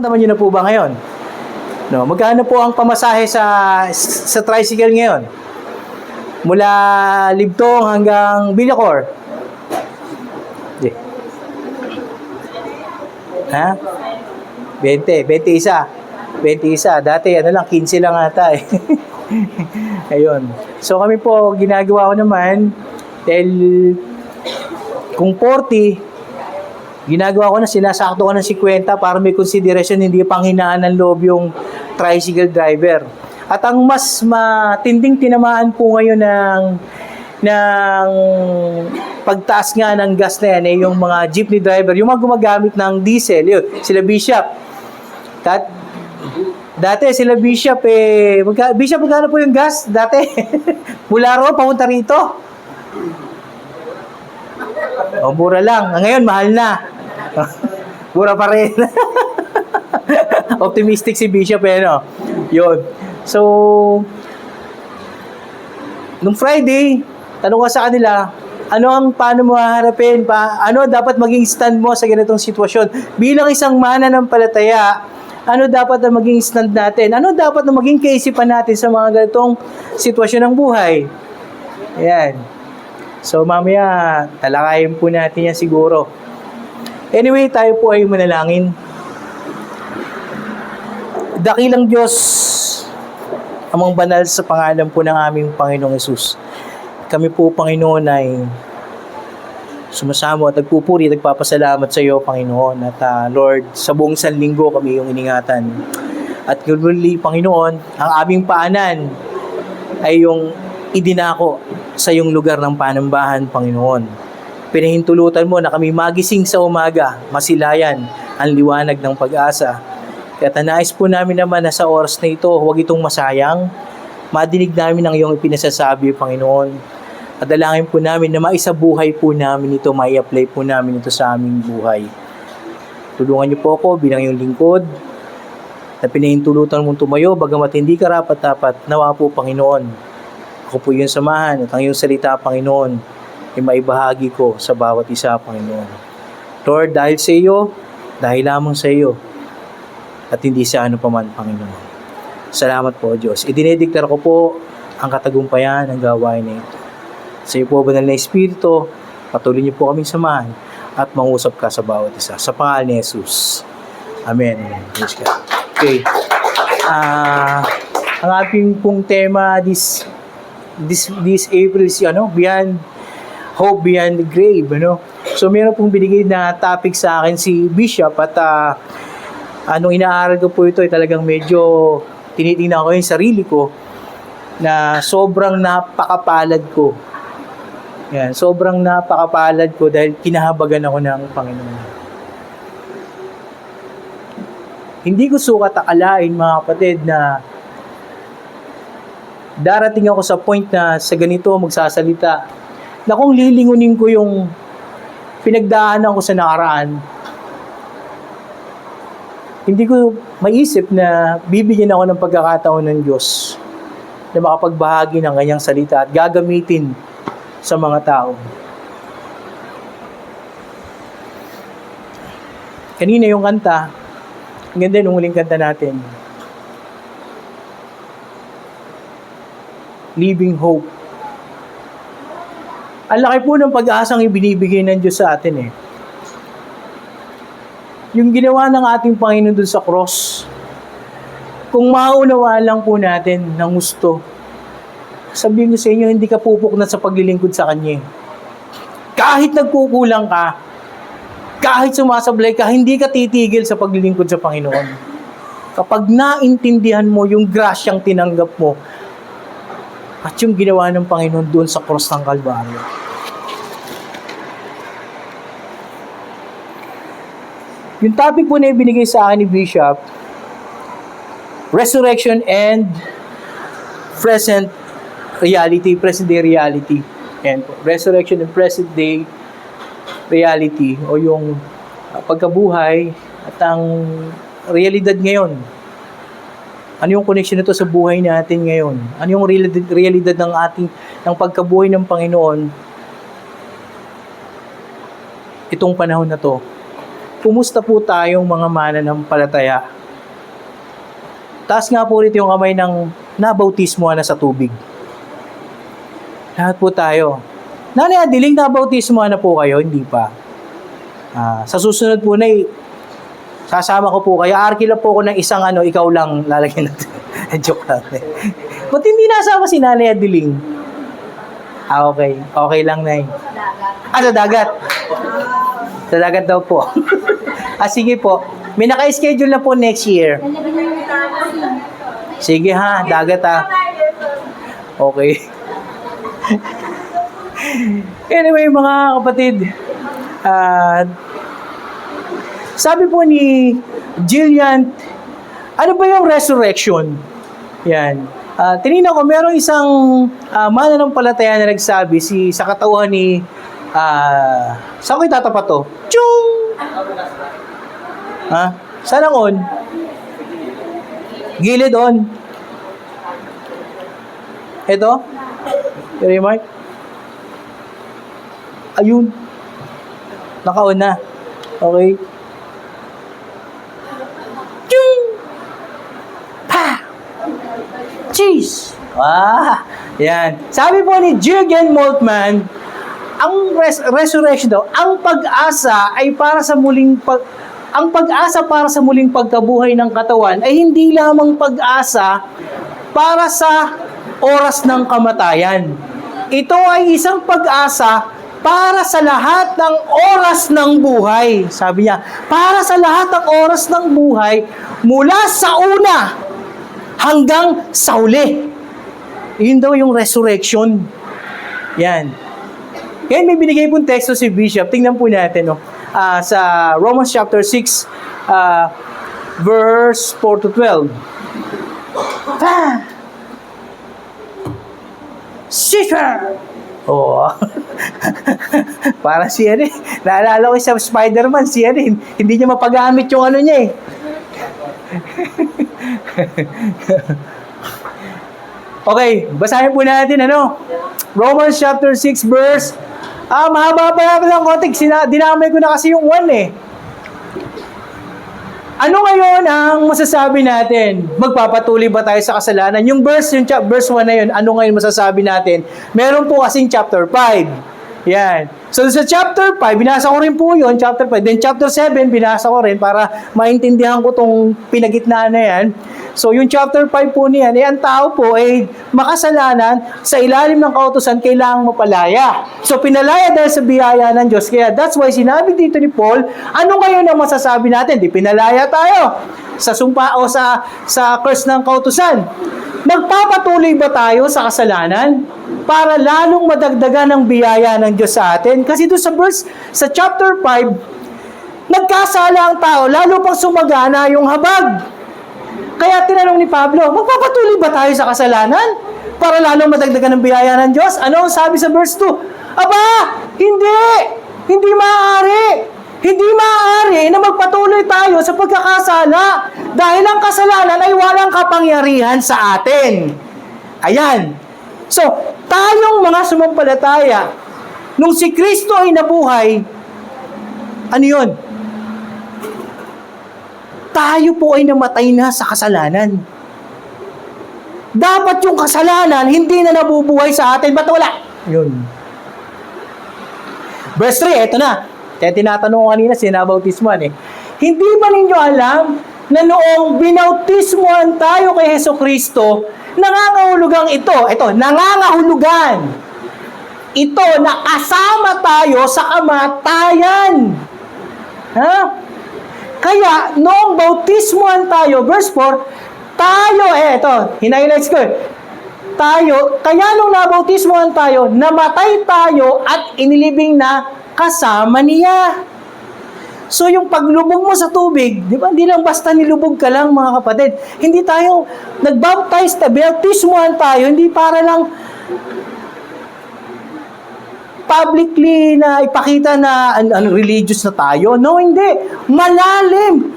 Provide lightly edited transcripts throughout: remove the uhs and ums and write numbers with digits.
Naman niyo na po ba ngayon? No, magkano po ang pamasahe sa tricycle ngayon? Mula Libtong hanggang Villacor. Okay. Ha? 20 isa. 20 isa. Dati ano lang 15 lang ata eh. Ayun. So kami po ginagawa ko naman dahil kung 40 ginagawa ko na, sinasakto ko ng 50 para may konsiderasyon, hindi panghinaan ng loob yung tricycle driver. At ang mas matinding tinamaan po ngayon ng pagtaas nga ng gas na yan, yung mga jeepney driver, yung mga gumagamit ng diesel, yun, sila Bishop. Dati sila Bishop, Bishop, magkano po yung gas? Dati, mula ro, papunta rito. O, mura lang. Ngayon, mahal na. Mura pa rin. Optimistic si Bishop, no? Yun. So, nung Friday, tanong ka sa kanila, paano mo haharapin? Ano dapat maging stand mo sa ganitong sitwasyon? Bilang isang mananampalataya, ano dapat na maging stand natin? Ano dapat na maging kaisipan natin sa mga ganitong sitwasyon ng buhay? Ayan. So, mamaya, talakayin po natin yan siguro. Anyway, tayo po ay manalangin. Dakilang Diyos, amang banal sa pangalan po ng aming Panginoong Hesus. Kami po, Panginoon, ay sumasamo at nagpupuri, nagpapasalamat sa iyo, Panginoon. At Lord, sa buong sanlinggo kami yung iningatan. At muli, Panginoon, ang aming paanan ay yung idinako sa iyong lugar ng panambahan, Panginoon. Pinahintulutan mo na kami magising sa umaga, masilayan ang liwanag ng pag-asa. Kaya nais po namin naman na sa oras na ito, huwag itong masayang. Madinig namin ang iyong ipinasasabi, Panginoon. At dalangin po namin na maisabuhay po namin ito, mai-apply po namin ito sa aming buhay. Tulungan niyo po ako bilang iyong lingkod na pinahintulutan mong tumayo, bagamat hindi karapat-dapat, nawa po, Panginoon. Ako po yung samahan at ang iyong salita, Panginoon, ay maibahagi ko sa bawat isa, Panginoon. Lord, dahil sa iyo, dahil lamang sa iyo, at hindi sa ano paman, Panginoon. Salamat po, Diyos. Idinedeklara ko po ang katagumpayan ng gawain na ito. Sa iyo po, Banal na Espiritu, patuloy niyo po kaming samahan at mangusap ka sa bawat isa. Sa pangalan ni Jesus. Amen. Praise God. Okay. Ang ating pong tema this April is Beyond Hope Beyond the Grave, So meron pong binigay na topic sa akin si Bishop at anong inaaral ko po ito ay talagang medyo tinitingnan ko yung sarili ko na sobrang napakapalad ko. Yan, sobrang napakapalad ko dahil kinahabagan ako ng Panginoon. Hindi ko sukat akalain, mga kapatid, na darating ako sa point na sa ganito magsasalita na kung lilingunin ko yung pinagdaanan ko sa nakaraan, hindi ko maisip na bibigyan ako ng pagkakataon ng Diyos na makapagbahagi ng kanyang salita at gagamitin sa mga tao. Kanina yung kanta, ang ganda nung huling kanta natin. Living Hope. Ang laki po ng pag-asang ibinibigay ng Diyos sa atin Yung ginawa ng ating Panginoon dun sa cross, kung maunawaan lang po natin ng gusto, sabihin ko sa inyo, hindi ka pupuknat sa paglilingkod sa Kanya. Kahit nagkukulang ka, kahit sumasablay ka, hindi ka titigil sa paglilingkod sa Panginoon. Kapag naintindihan mo yung grasyang tinanggap mo, at yung ginawa ng Panginoon doon sa cross ng Kalbaryo. Yung topic po na ibinigay sa akin ni Bishop, Resurrection and Present Reality, Present Day Reality. And Resurrection and Present Day Reality, o yung pagkabuhay at ang realidad ngayon. Ano yung connection nito sa buhay natin ngayon? Ano yung realidad ng pagkabuhay ng Panginoon itong panahon na to? kumusta po tayong mga mananampalataya? Taas nga po ulit yung kamay ng nabautismuhan na sa tubig. Lahat po tayo. Nanay Adiling, nabautismuhan na po kayo? Hindi pa. Sa susunod po na sasama ko po kayo. Arkila po ako ng isang ikaw lang lalagyan natin. Joke lang. Ba't hindi nasama si Nanay Adiling? Okay. Okay lang, Nay. Sa dagat. Sa dagat daw po. Sige po. May naka-schedule na po next year. Sige ha, dagat ha. Okay. Anyway, mga kapatid, sabi po ni Jillian, ano ba yung resurrection? Yan. Tinignan ko, merong isang mananampalataya na nagsabi sa katauhan ni saan ko itatapat to? Tiyung! Saan ang on? Gilid on. Ito? Pero yung mic? Ayun. Naka-on na. Okay. Tiyung! Pa! Cheese! Yan. Sabi po ni Jürgen Moltmann, ang resurrection daw, ang pag-asa para sa muling pagkabuhay ng katawan ay hindi lamang pag-asa para sa oras ng kamatayan. Ito ay isang pag-asa para sa lahat ng oras ng buhay. Sabi niya, para sa lahat ng oras ng buhay mula sa una hanggang sa huli. Yun daw yung resurrection. Yan. Kaya may binigay pong teksto si Bishop. Tingnan po natin, sa Romans chapter 6, verse 4 to 12. Sister! Para naalala ko sa Spider-Man, hindi niya mapagamit yung niya eh. Okay, basahin po natin Romans chapter 6 verse mahaba pa lang konti. Dinamay ko na kasi yung 1 eh. Ano ngayon ang masasabi natin? Magpapatuloy ba tayo sa kasalanan? Yung verse 1 na yun, ano ngayon masasabi natin? Meron po kasing chapter 5. Yan. So sa chapter 5, binasa ko rin po yun, chapter 5. Then chapter 7, binasa ko rin para maintindihan ko tong pinagitnaan na yan. So yung chapter 5 po niyan, ang tao po ay makasalanan sa ilalim ng kautusan, kailangang mapalaya. So pinalaya dahil sa biyaya ng Diyos. Kaya that's why sinabi dito ni Paul, ano ngayon ang masasabi natin? Di pinalaya tayo sa sumpa o sa curse ng kautusan. Magpapatuloy ba tayo sa kasalanan para lalong madagdagan ng biyaya ng Diyos sa atin? Kasi doon sa chapter 5, nagkasala ang tao, lalo pang sumagana yung habag. Kaya tinanong ni Pablo, magpapatuloy ba tayo sa kasalanan para lalong madagdagan ng biyaya ng Diyos? Ano ang sabi sa verse 2? Aba, hindi! Hindi maaari! Hindi maaari na magpatuloy tayo sa pagkakasala dahil ang kasalanan ay walang kapangyarihan sa atin. Ayan. So, tayong mga sumampalataya, nung si Kristo ay nabuhay, ano yun? Tayo po ay namatay na sa kasalanan. Dapat yung kasalanan hindi na nabubuhay sa atin. Ba't wala? Yun. Verse 3, eto na. Kaya tinatanong ko kanina, sinabautismuhan eh. Hindi ba ninyo alam na noong binautismuhan tayo kay Hesus Kristo, nangangahulugan nangangahulugan ito na kasama tayo sa kamatayan. Ha? Kaya, noong bautismuhan tayo, verse 4, tayo, hinighlights ko kaya nung nabautismuhan tayo, namatay tayo at inilibing na kasama niya. So, yung paglubog mo sa tubig, di ba, hindi lang basta nilubog ka lang, mga kapatid. Hindi tayo nagbaptize, bautismuhan tayo, hindi para lang publicly na ipakita na religious na tayo. No, hindi. Malalim.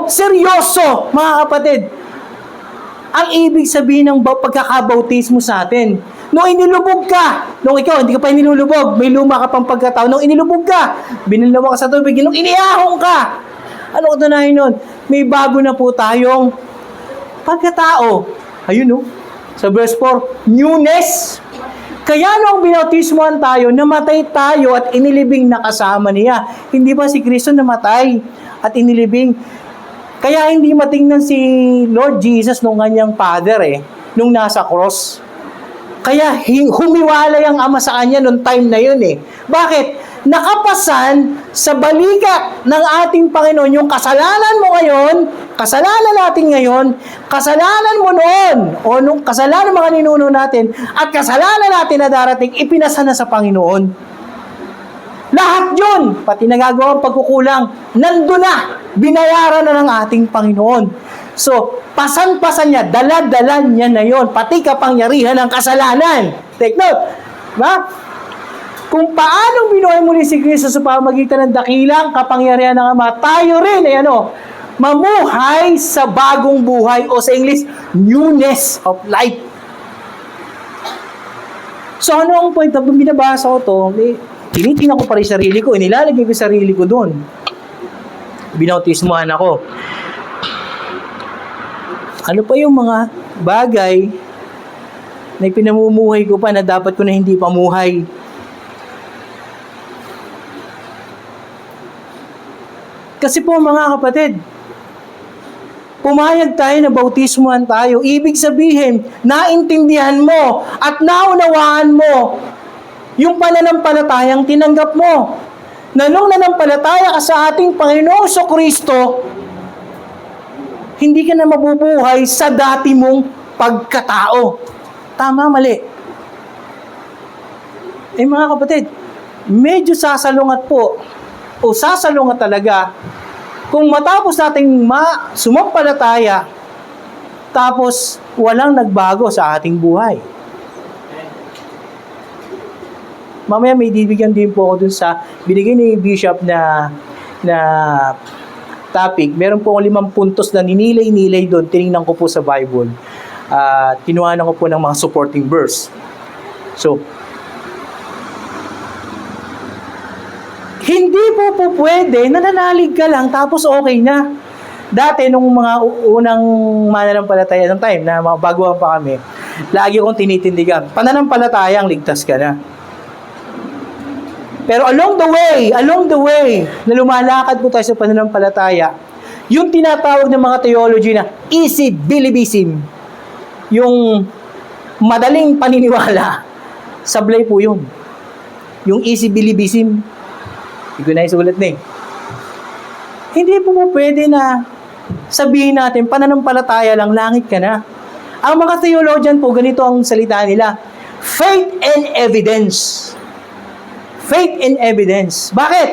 Seryoso, mga kapatid. Ang ibig sabihin ng pagkakabautismo sa atin. Nung inilubog ka, nung ikaw, hindi ka pa inilulubog, may luma ka pang pagkatao, nung inilubog ka, binalawa ka sa tubig, nung inihahong ka, ano katunayan nun? May bago na po tayong pagkatao. Ayun no, sa verse 4, newness. Kaya nung binautismohan tayo, namatay tayo at inilibing na kasama niya. Hindi ba si Kristo namatay at inilibing? Kaya hindi matingnan si Lord Jesus nung kanyang Father nung nasa cross. Kaya humiwalay ang Ama sa kanya nung time na yun Bakit? Nakapasan sa balikat ng ating Panginoon yung kasalanan mo ngayon, kasalanan natin ngayon, kasalanan mo noon, o nung kasalanan mga ninuno natin, at kasalanan natin na darating, ipinasa na sa Panginoon. Lahat yun, pati nagagawang pagkukulang, nandun na, binayaran na ng ating Panginoon. So, pasan-pasan niya, dala-dala niya na yon, pati kapangyarihan ng kasalanan. Take note, ba? Kung paano binuhay muli si Kristo sa pamamagitan ng dakilang kapangyarihan ng Ama, tayo rin mamuhay sa bagong buhay, o sa English, newness of life. So, ano ang point? Pag binabasa ko to, tinitingnan ko pa rin sarili ko, inilalagay ko sarili ko doon. Binautismohan ako. Ano pa yung mga bagay na pinamumuhay ko pa na dapat ko na hindi pamuhay? Kasi po mga kapatid, pumayag tayo na bautismuhan tayo. Ibig sabihin, naintindihan mo at naunawaan mo yung pananampalatayang tinanggap mo. Na nung nanampalataya ka sa ating Panginoong Kristo, hindi ka na mabubuhay sa dati mong pagkatao. Tama, mali. Mga kapatid, medyo sasalungat po, o sasalungat talaga, kung matapos nating sumampalataya, tapos walang nagbago sa ating buhay. Mamaya may bibigyan din po ako dun sa binigay ni Bishop na topic. Meron po 5 puntos na ninilay-nilay doon. Tinignan ko po sa Bible. Kinuhanan ko po ng mga supporting verse. So, hindi po pwede, nananalig ka lang tapos okay na. Dati, nung mga unang mananampalataya ng time, na mga baguhan pa kami, lagi kong tinitindigan, pananampalatayang ligtas ka na. Pero along the way, na lumalakad po tayo sa pananampalataya, yung tinatawag ng mga theology na easy believism, yung madaling paniniwala, sablay po yun. Yung easy believism, hindi ko na isulat na Hindi po pwede na sabihin natin, pananampalataya lang, langit ka na. Ang mga theologian po, ganito ang salita nila, faith and evidence. Faith and evidence. Bakit?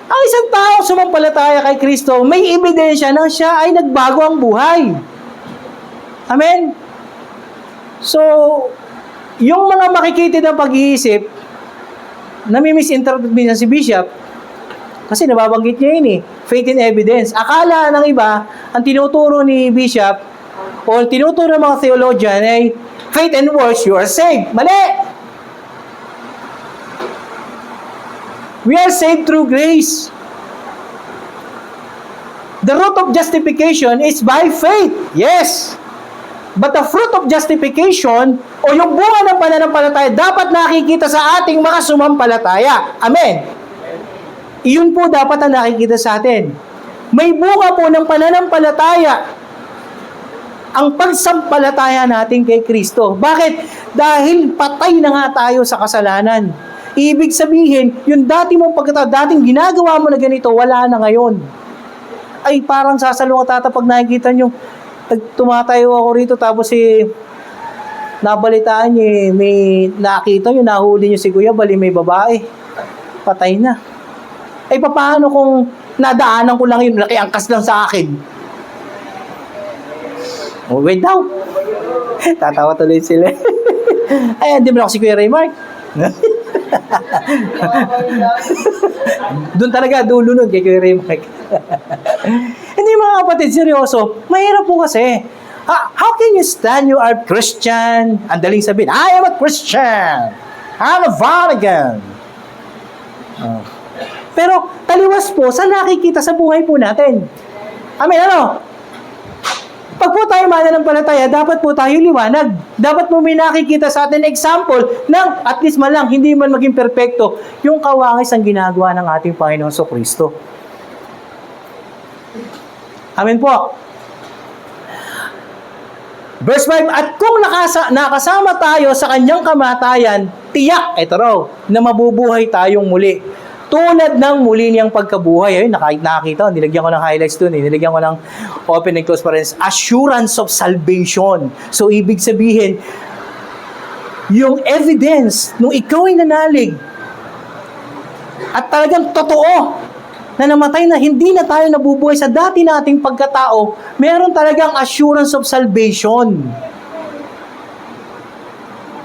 Ang isang tao sumampalataya kay Kristo, may ebidensya na siya ay nagbago ang buhay. Amen? So, yung mga makikitid ng pag-iisip, nami-misinterpret minsan si Bishop, kasi nababanggit niya yun faith and evidence. Akala ng iba, ang tinuturo ni Bishop, o tinuturo ng mga theologian ay, faith and works, you are saved. Mali! We are saved through grace. The root of justification is by faith. Yes. But the fruit of justification, o yung bunga ng pananampalataya, dapat nakikita sa ating mga sumampalataya. Amen. Iyon po dapat ang nakikita sa atin. May bunga po ng pananampalataya ang pagsampalataya natin kay Kristo. Bakit? Dahil patay na nga tayo sa kasalanan. Ibig sabihin, yung dati mong pagkatao, dating ginagawa mo na ganito, wala na ngayon. Ay, parang sasalungat tata pag nakikita nyo, tumatayo ako rito, tapos nabalitaan nyo, may nakita nyo, nahuli nyo si Kuya, bali may babae. Patay na. Ay, paano kung nadaanan ko lang yun, nakiangkas lang sa akin? Oh, wait daw. Tatawa tuloy sila. Ay, hindi mo na ako si Kuya Raymark. Doon talaga, dulo nun kay Kuya Raymark. Hindi mga kapatid, seryoso, mahirap po kasi. How can you stand you are Christian? Ang daling sabihin, I am a Christian. I'm a born again. Pero taliwas po sa nakikita sa buhay po natin. Amen, ano? Pag po tayo mananampalataya, dapat po tayo liwanag. Dapat po may nakikita sa atin example ng at least man lang, hindi man maging perpekto, yung kawangis ang ginagawa ng ating Panginoon Kristo. Amen po. Verse 5, at kung nakasama tayo sa kanyang kamatayan, tiyak, ito raw, na mabubuhay tayong muli. Tulad ng muli niyang pagkabuhay. Ayun, nakakita, nilagyan ko ng highlights dun. Nilagyan ko ng open and close parents. Assurance of salvation. So, ibig sabihin, yung evidence nung ikaw ay nanalig at talagang totoo na namatay na hindi na tayo nabubuhay sa dati nating pagkatao, meron talagang assurance of salvation.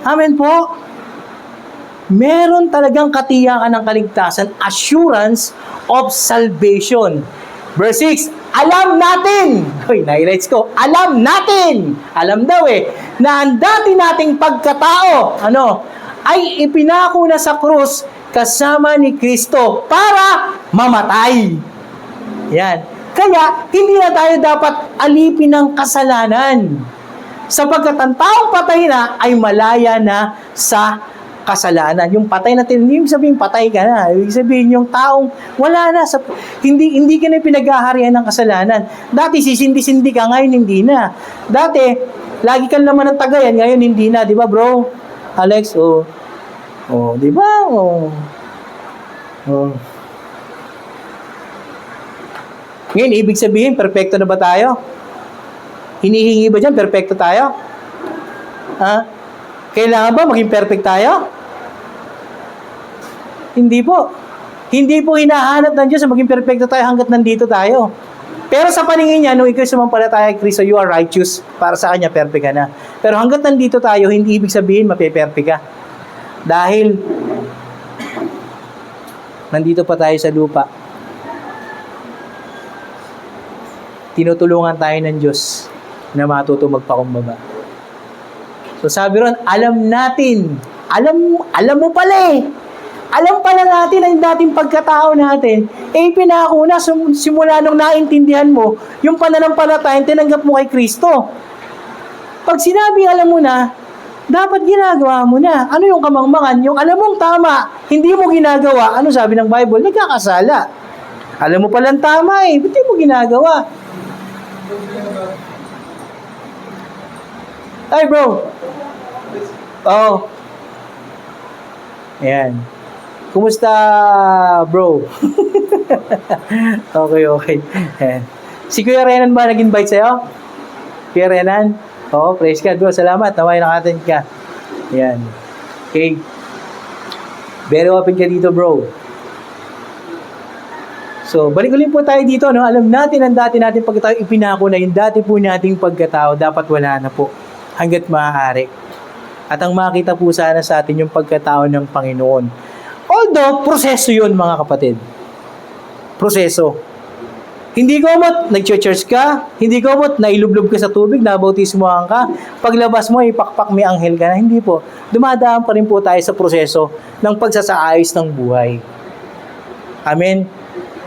Amen po. Meron talagang katiyakan ng kaligtasan, assurance of salvation. Verse 6, alam natin, highlights ko, alam natin, alam daw na ang dati nating pagkatao, ay ipinako na sa krus kasama ni Kristo para mamatay. Yan. Kaya, hindi na tayo dapat alipin ng kasalanan. Sapagkat ang taong patay na ay malaya na sa kasalanan. Yung patay na hindi sabihin patay ka na. Ibig sabihin yung taong wala na. Hindi ka na pinaghaharian ng kasalanan. Dati sisindi-sindi ka, ngayon hindi na. Dati, lagi ka naman ng tagayan, ngayon hindi na. Di ba bro? Alex, di ba? Ngayon, ibig sabihin, perfecto na ba tayo? Hinihingi ba dyan, perfecto tayo? Kailangan ba maging perfect tayo? Hindi po. Hindi po hinahanap ng Diyos na maging perfecto tayo hanggat nandito tayo. Pero sa paningin niya, nung ikaw sumampalataya kay Kristo, you are righteous. Para sa Kanya, perfect ka na. Pero hanggat nandito tayo, hindi ibig sabihin mape-perfect ka. Dahil, nandito pa tayo sa lupa. Tinutulungan tayo ng Diyos na matuto magpakumbaba. So sabi ron, alam natin. Alam mo pala Alam pala natin ang dating pagkatao natin, pinako na simula nung naintindihan mo, yung pananampalataya, tinanggap mo kay Kristo. Pag sinabi alam mo na, dapat ginagawa mo na. Ano yung kamangmangan? Yung alam mong tama, hindi mo ginagawa. Ano sabi ng Bible? Nagkakasala. Alam mo palang tama ba't di mo ginagawa? Ay bro. Ayan. Kumusta, bro? Okay. Si Kuya Renan ba nag-invite sa'yo? Kuya Renan? Praise God, bro. Salamat. Naway nakatin ka. Yan. Okay. Very open ka dito, bro. So, balik ulit po tayo dito, Alam natin ang dati natin pagkatao, ipinako na yung dati po nating pagkatao, dapat wala na po. Hanggat maaari. At ang makita po sana sa atin yung pagkatao ng Panginoon. Although, proseso yun mga kapatid. Proseso. Hindi ko mo't nag-church ka, hindi ko mo't nailublob ka sa tubig, nabautismohan ka, paglabas mo, ipakpak may anghel ka na. Hindi po. Dumadaan pa rin po tayo sa proseso ng pagsasaayos ng buhay. Amen.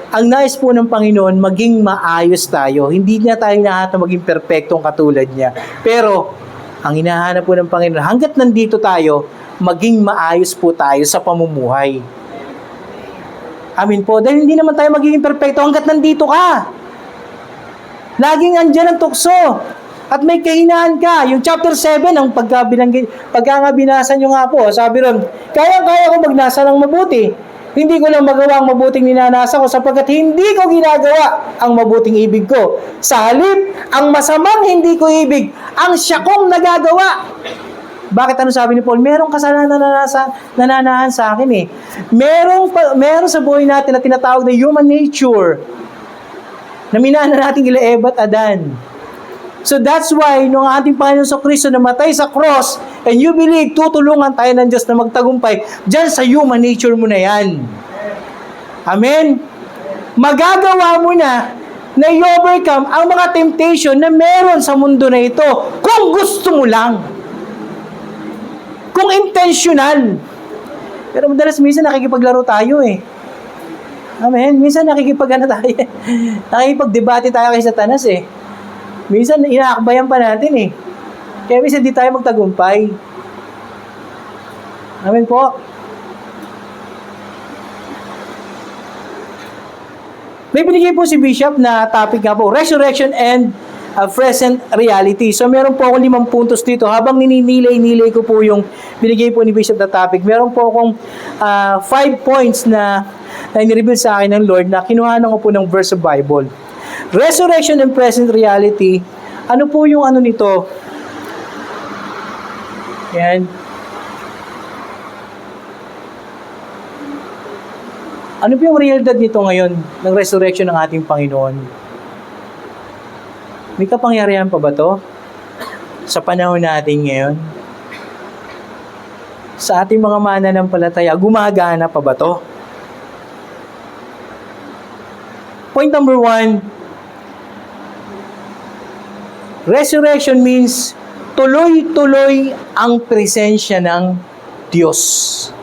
Ang nais po ng Panginoon, maging maayos tayo. Hindi niya tayo nahat na maging perpektong katulad niya. Pero, ang hinahanap po ng Panginoon, hanggat nandito tayo, maging maayos po tayo sa pamumuhay. Amin po. Dahil hindi naman tayo magiging perfecto hanggat nandito ka. Laging andyan ang tukso. At may kahinaan ka. Yung chapter 7, ang pagka nga binasa nyo nga po, sabi ron, kaya ko magnasa ng mabuti. Hindi ko lang magawa ang mabuting ninanasa ko sapagkat hindi ko ginagawa ang mabuting ibig ko. Sa halip, ang masamang hindi ko ibig, ang siya kong nagagawa. Bakit sabi ni Paul? Merong kasalanan na nananahan sa akin Meron sa buhay natin na tinatawag na human nature na minana natin kila Eva at Adan. So that's why, nung ating Panginoon Kristo namatay sa cross, and you believe, tutulungan tayo ng Diyos na magtagumpay dyan sa human nature mo na yan. Amen? Magagawa mo na na i-overcome ang mga temptation na meron sa mundo na ito kung gusto mo lang. Kung intentional. Pero madalas minsan nakikipaglaro tayo eh. Amen? Minsan nakikipag-ano tayo. Nakikipag-debate tayo kay Satanas eh. Minsan inaakbayan pa natin eh. Kaya minsan di tayo magtagumpay. Amen po. May binigay po si Bishop na topic nga po, resurrection and present reality. So meron po akong 5 puntos dito. Habang nininilay-nilay ko po yung binigay po ni Bishop na topic, meron po akong 5 points na ni-reveal sa akin ng Lord na kinuhanan ko po ng verse of Bible. Resurrection and present reality, ano po yung ano nito? Yan. Ano po yung realidad nito ngayon ng resurrection ng ating Panginoon? May kapangyarihan pa ba to? Sa panahon natin ngayon? Sa ating mga mananampalataya, gumagana pa ba to? Point number 1, resurrection means tuloy-tuloy ang presensya ng Diyos.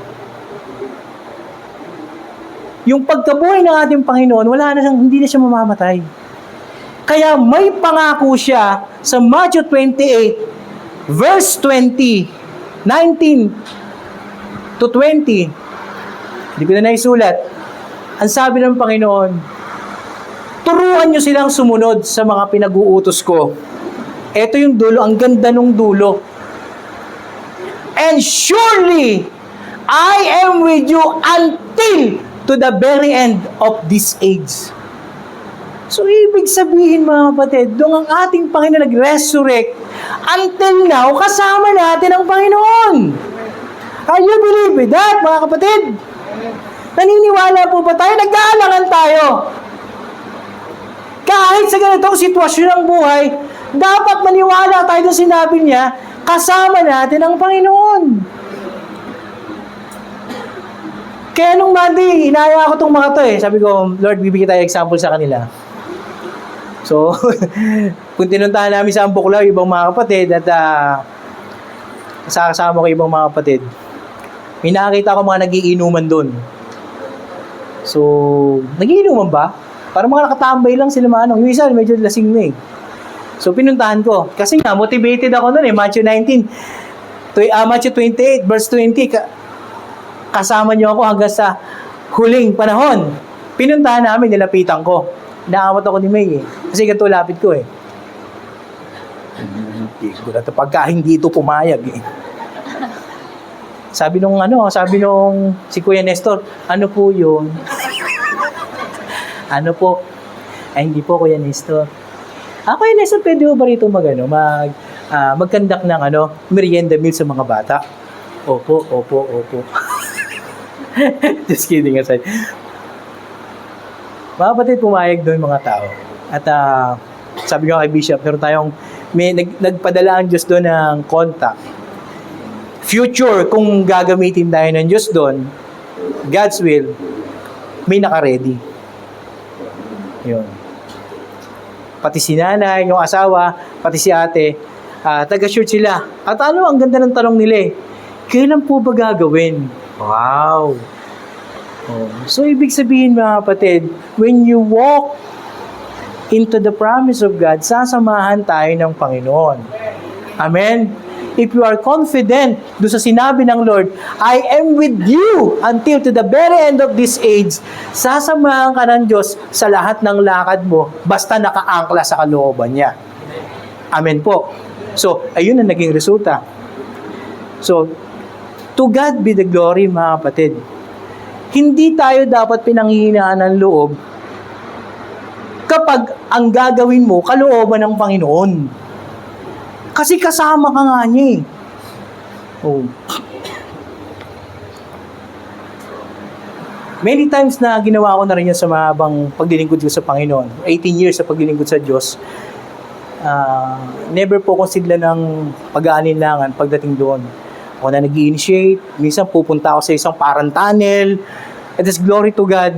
Yung pagkabuhay ng ating Panginoon, hindi na siya mamamatay. Kaya may pangako siya sa Matthew 28, verse 20, 19 to 20. Hindi ko na naisulat. Ang sabi ng Panginoon, turuan nyo silang sumunod sa mga pinag-uutos ko. Ito yung dulo, ang ganda ng dulo. And surely, I am with you until to the very end of this age. So, ibig sabihin mga kapatid, doon ang ating Panginoon nag-resurrect, until now, kasama natin ang Panginoon. Are you believe with that, mga kapatid? Naniniwala po ba tayo? Nag-aalangan tayo. Kahit sa ganitong sitwasyon ng buhay, dapat maniwala tayo doon sinabi niya, kasama natin ang Panginoon. Kaya nung Monday, inaya ko itong mga to eh. Sabi ko, Lord, bibigyan tayo example sa kanila. So, kung tinuntahan namin sa Ambuklaw, ibang mga kapatid, at kasama ko ibang mga kapatid, may nakakita ko mga nagiinuman doon. So, nagiinuman ba? Parang mga nakatambay lang sila manong. Yung isa, medyo lasing na eh. So, pinuntahan ko. Kasi nga, motivated ako noon eh. Matthew 28, verse 20, kasama niyo ako hanggang sa huling panahon. Pinuntahan namin, nilapitan ko. Naawat ako ni May eh. Kasi ganito lapit ko eh. Pagka hindi ito pumayag eh. Sabi nung si Kuya Nestor, ano po yun? Ano po? Ay, hindi po Kuya Nestor. Kuya Nestor, pwede ba rito mag-conduct ng merienda meal sa mga bata? Opo. Just kidding aside. Mga kapatid, pumayag doon mga tao. At sabi ko kay Bishop, nagpadala ang Diyos doon ng contact. Future, kung gagamitin tayo ng Diyos doon, God's will, may naka-ready. Yun. Pati si nanay, yung asawa, pati si ate, taga-shoot sila. At ang ganda ng tanong nila eh, kailan po ba gagawin? Wow! So, ibig sabihin mga kapatid, when you walk into the promise of God, sasamahan tayo ng Panginoon. Amen? If you are confident doon sa sinabi ng Lord, I am with you until to the very end of this age, sasamahan ka ng Diyos sa lahat ng lakad mo, basta nakaangkla sa kalooban niya. Amen po. So, ayun ang naging resulta. So, to God be the glory, mga kapatid. Hindi tayo dapat pinanghihinaan ng loob kapag ang gagawin mo, kalooban ng Panginoon. Kasi kasama ka nga niya eh. Many times na ginawa ko na rin yan sa mahabang paglilingkod ko sa Panginoon. 18 years sa paglilingkod sa Diyos. Never po kong sigla ng pag-aalinlangan pagdating doon. Ako na nag-i-initiate. Minsan pupunta ako sa isang parang tunnel. And this glory to God.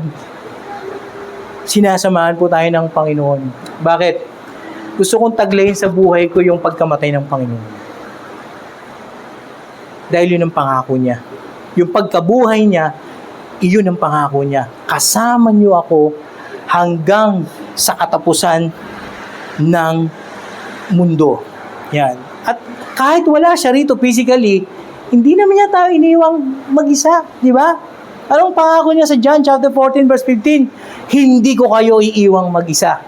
sinasamahan po tayo ng Panginoon. Bakit? Gusto kong taglayin sa buhay ko yung pagkamatay ng Panginoon. Dahil yun ang pangako niya. Yung pagkabuhay niya, iyon ang pangako niya. Kasama niyo ako hanggang sa katapusan ng mundo. Yan. At kahit wala siya rito physically, hindi naman niya tayo iniwang mag-isa. Di ba? Anong pangako niya sa John chapter 14 verse 15? Hindi ko kayo iiwang mag-isa.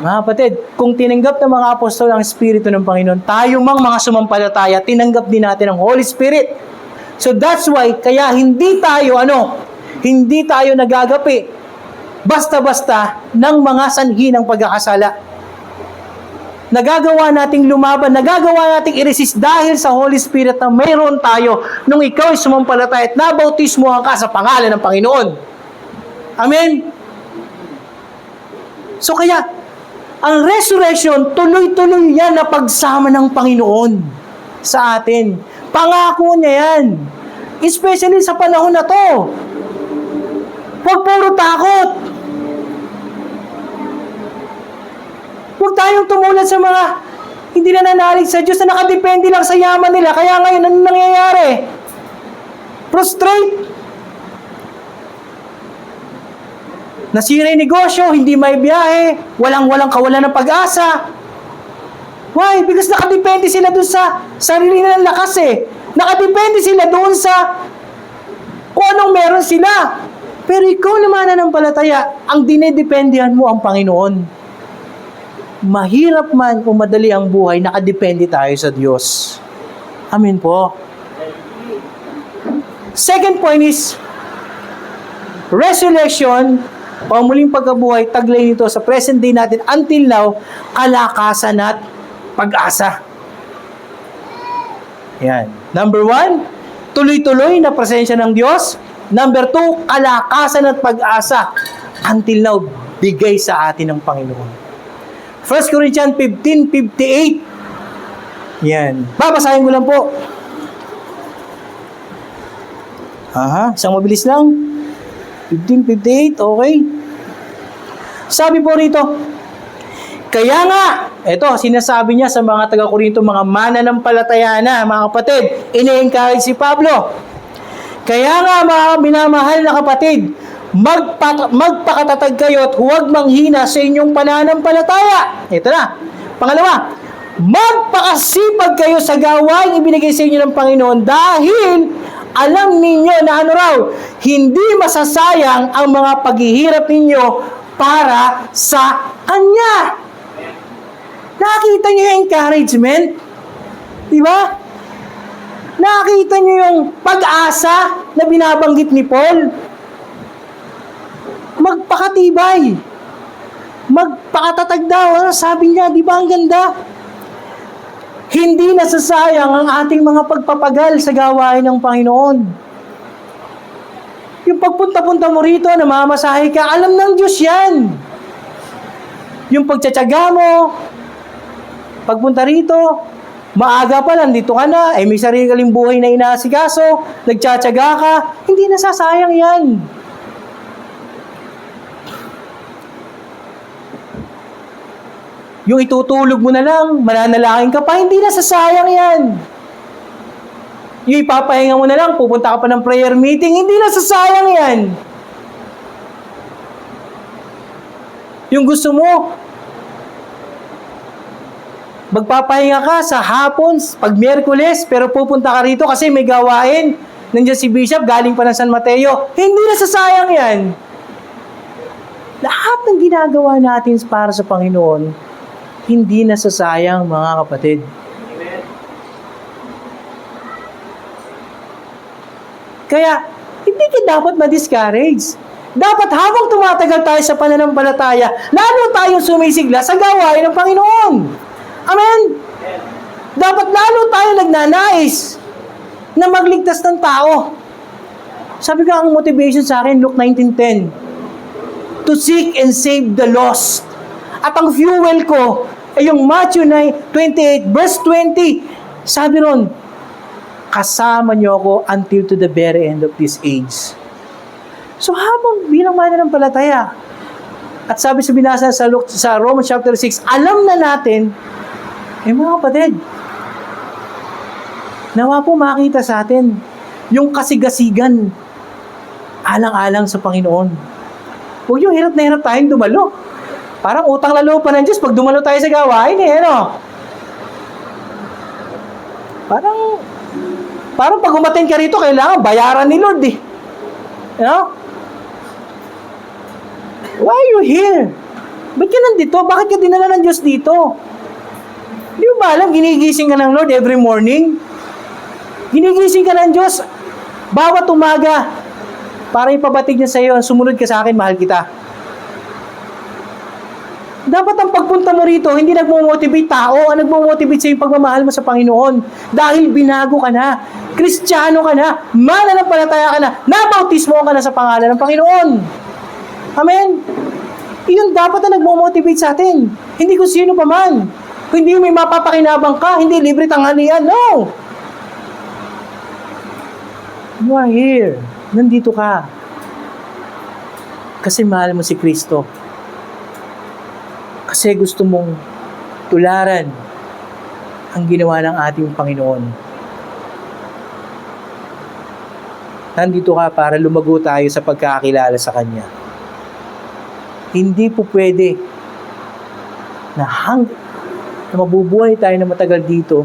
Mga kapatid, kung tinanggap ng mga apostol ang Espiritu ng Panginoon, tayo mang mga sumampalataya, tinanggap din natin ang Holy Spirit. So that's why, kaya hindi tayo nagagapi basta-basta ng mga sanhi ng pagkakasala. Nagagawa nating lumaban, nagagawa nating i-resist dahil sa Holy Spirit na mayroon tayo nung ikaw ay sumampalataya at nabautismo ka sa pangalan ng Panginoon. Amen? So kaya, ang resurrection, tuloy-tuloy yan na pagsama ng Panginoon sa atin. Pangako niya yan. Especially sa panahon na to. Huwag puro takot. Huwag tayong tumulad sa mga hindi na nanalig sa Diyos na nakadepende lang sa yaman nila. Kaya ngayon, ano nangyayari? Prostrate. Nasira yung negosyo, hindi may biyahe, walang kawalan ng pag-asa. Why? Because nakadepende sila doon sa sarili nilang lakas eh. Nakadepende sila doon sa kung anong meron sila. Pero ikaw naman nananampalataya, ang dinedependihan mo ang Panginoon. Mahirap man o madali ang buhay, nakadepende tayo sa Diyos. Amen po. Second point is, resurrection o muling pagkabuhay, taglay nito sa present day natin until now, kalakasan at pag-asa. Yan. Number 1, tuloy-tuloy na presensya ng Diyos. Number 2, kalakasan at pag-asa. Until now, bigay sa atin ng Panginoon. 1 Corinthians 15:58. Yan. Babasahin ko lang po. Isang mabilis lang. 15:58, okay. Sabi po rito, kaya nga, ito, sinasabi niya sa mga taga-Korinto, mga mananampalataya na, mga kapatid, ine-encourage si Pablo. Kaya nga, mga minamahal na kapatid, magpakatatag kayo at huwag manghina sa inyong pananampalataya. Ito na. Pangalawa, magpakasipag kayo sa gawain ibinigay sa inyo ng Panginoon dahil alam ninyo na ano raw, hindi masasayang ang mga paghihirap ninyo para sa Kanya. Nakita niyo yung encouragement? Diba? Nakita niyo yung pag-asa na binabanggit ni Paul? Magpakatibay. Magpakatatag daw. Ano sabi niya? Di ba ang ganda? Hindi nasasayang ang ating mga pagpapagal sa gawain ng Panginoon. Yung pagpunta-punta mo rito, namamasahe ka, alam ng Diyos yan. Yung pagtsatsaga mo, pagpunta rito, maaga pa lang, dito ka na, may sariling buhay na inaasikaso, nagtsatsaga ka, hindi nasasayang yan. Yung itutulog mo na lang, mananalangin ka pa, hindi nasasayang yan. Yung ipapahinga mo na lang, pupunta ka pa ng prayer meeting, hindi nasasayang yan. Yung gusto mo, magpapahinga ka sa hapon, pag Miyerkules, pero pupunta ka rito kasi may gawain. Nandiyan si Bishop, galing pa ng San Mateo. Hindi nasasayang yan. Lahat ng ginagawa natin para sa Panginoon, hindi nasasayang, mga kapatid. Amen. Kaya, hindi ka dapat ma-discourage. Dapat habang tumatagal tayo sa pananampalataya, lalo tayong sumisigla sa gawain ng Panginoon. Amen? Dapat lalo tayo nagnanais na magligtas ng tao. Sabi ka, ang motivation sa akin, Luke 19:10, to seek and save the lost. At ang fuel ko ay yung Matthew 28 verse 20. Sabi ron, kasama niyo ako until to the very end of this age. So habang bilang mananampalataya, at sabi sa binasa sa Romans chapter 6, alam na natin, mga kapatid, nawa po makita sa atin yung kasigasigan alang-alang sa Panginoon. Huwag yung hirap na hirap tayong dumalo. Parang utang na loob pa ng Diyos pag dumalo tayo sa gawain ano? Parang pag umaten ka rito, kailangan bayaran ni Lord You know? Why are you here? Ba't ka nandito? Bakit ka dinala ng Diyos dito? Di mo ba alam, ginigising ka ng Lord every morning? Ginigising ka ng Diyos bawat umaga para ipabatid niya sa iyo, sumunod ka sa akin, mahal kita. Dapat ang pagpunta mo rito, hindi nagmo-motivate tao, ang nagmo-motivate sa yung pagmamahal mo sa Panginoon. Dahil binago ka na, Kristiyano ka na, mananampalataya ka na, nabautismo ka na sa pangalan ng Panginoon. Amen? Iyon dapat na nagmo-motivate sa atin. Hindi kung sino pa man. Hindi may mapapakinabang ka, hindi libre tanghalian. No! You are here. Nandito ka. Kasi mahal mo si Kristo. Kasi gusto mong tularan ang ginawa ng ating Panginoon. Nandito ka para lumago tayo sa pagkakakilala sa Kanya. Hindi po pwede na mabubuhay tayo na matagal dito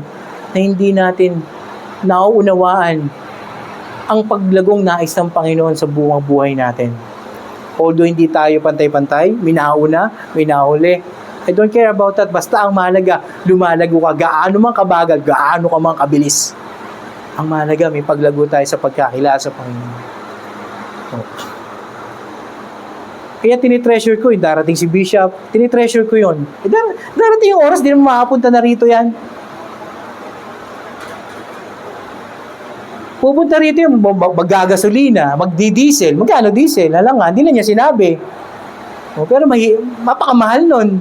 na hindi natin nauunawaan ang paglagong nais ng Panginoon sa buong buhay natin. Although hindi tayo pantay-pantay, may nauna, may nahuli. I don't care about that. Basta ang mahalaga, lumalago ka. Gaano man kabagal, gaano ka man kabilis. Ang mahalaga, may paglago tayo sa pagkakilala sa Panginoon. Kaya tinitreasure ko, darating si Bishop, tinitreasure ko yun. Darating yung oras, di naman makapunta na rito yan. Pupunta rito yung maggagasolina, magdi-diesel. Magkano diesel? Alam nga, hindi na niya sinabi. Pero mapakamahal nun.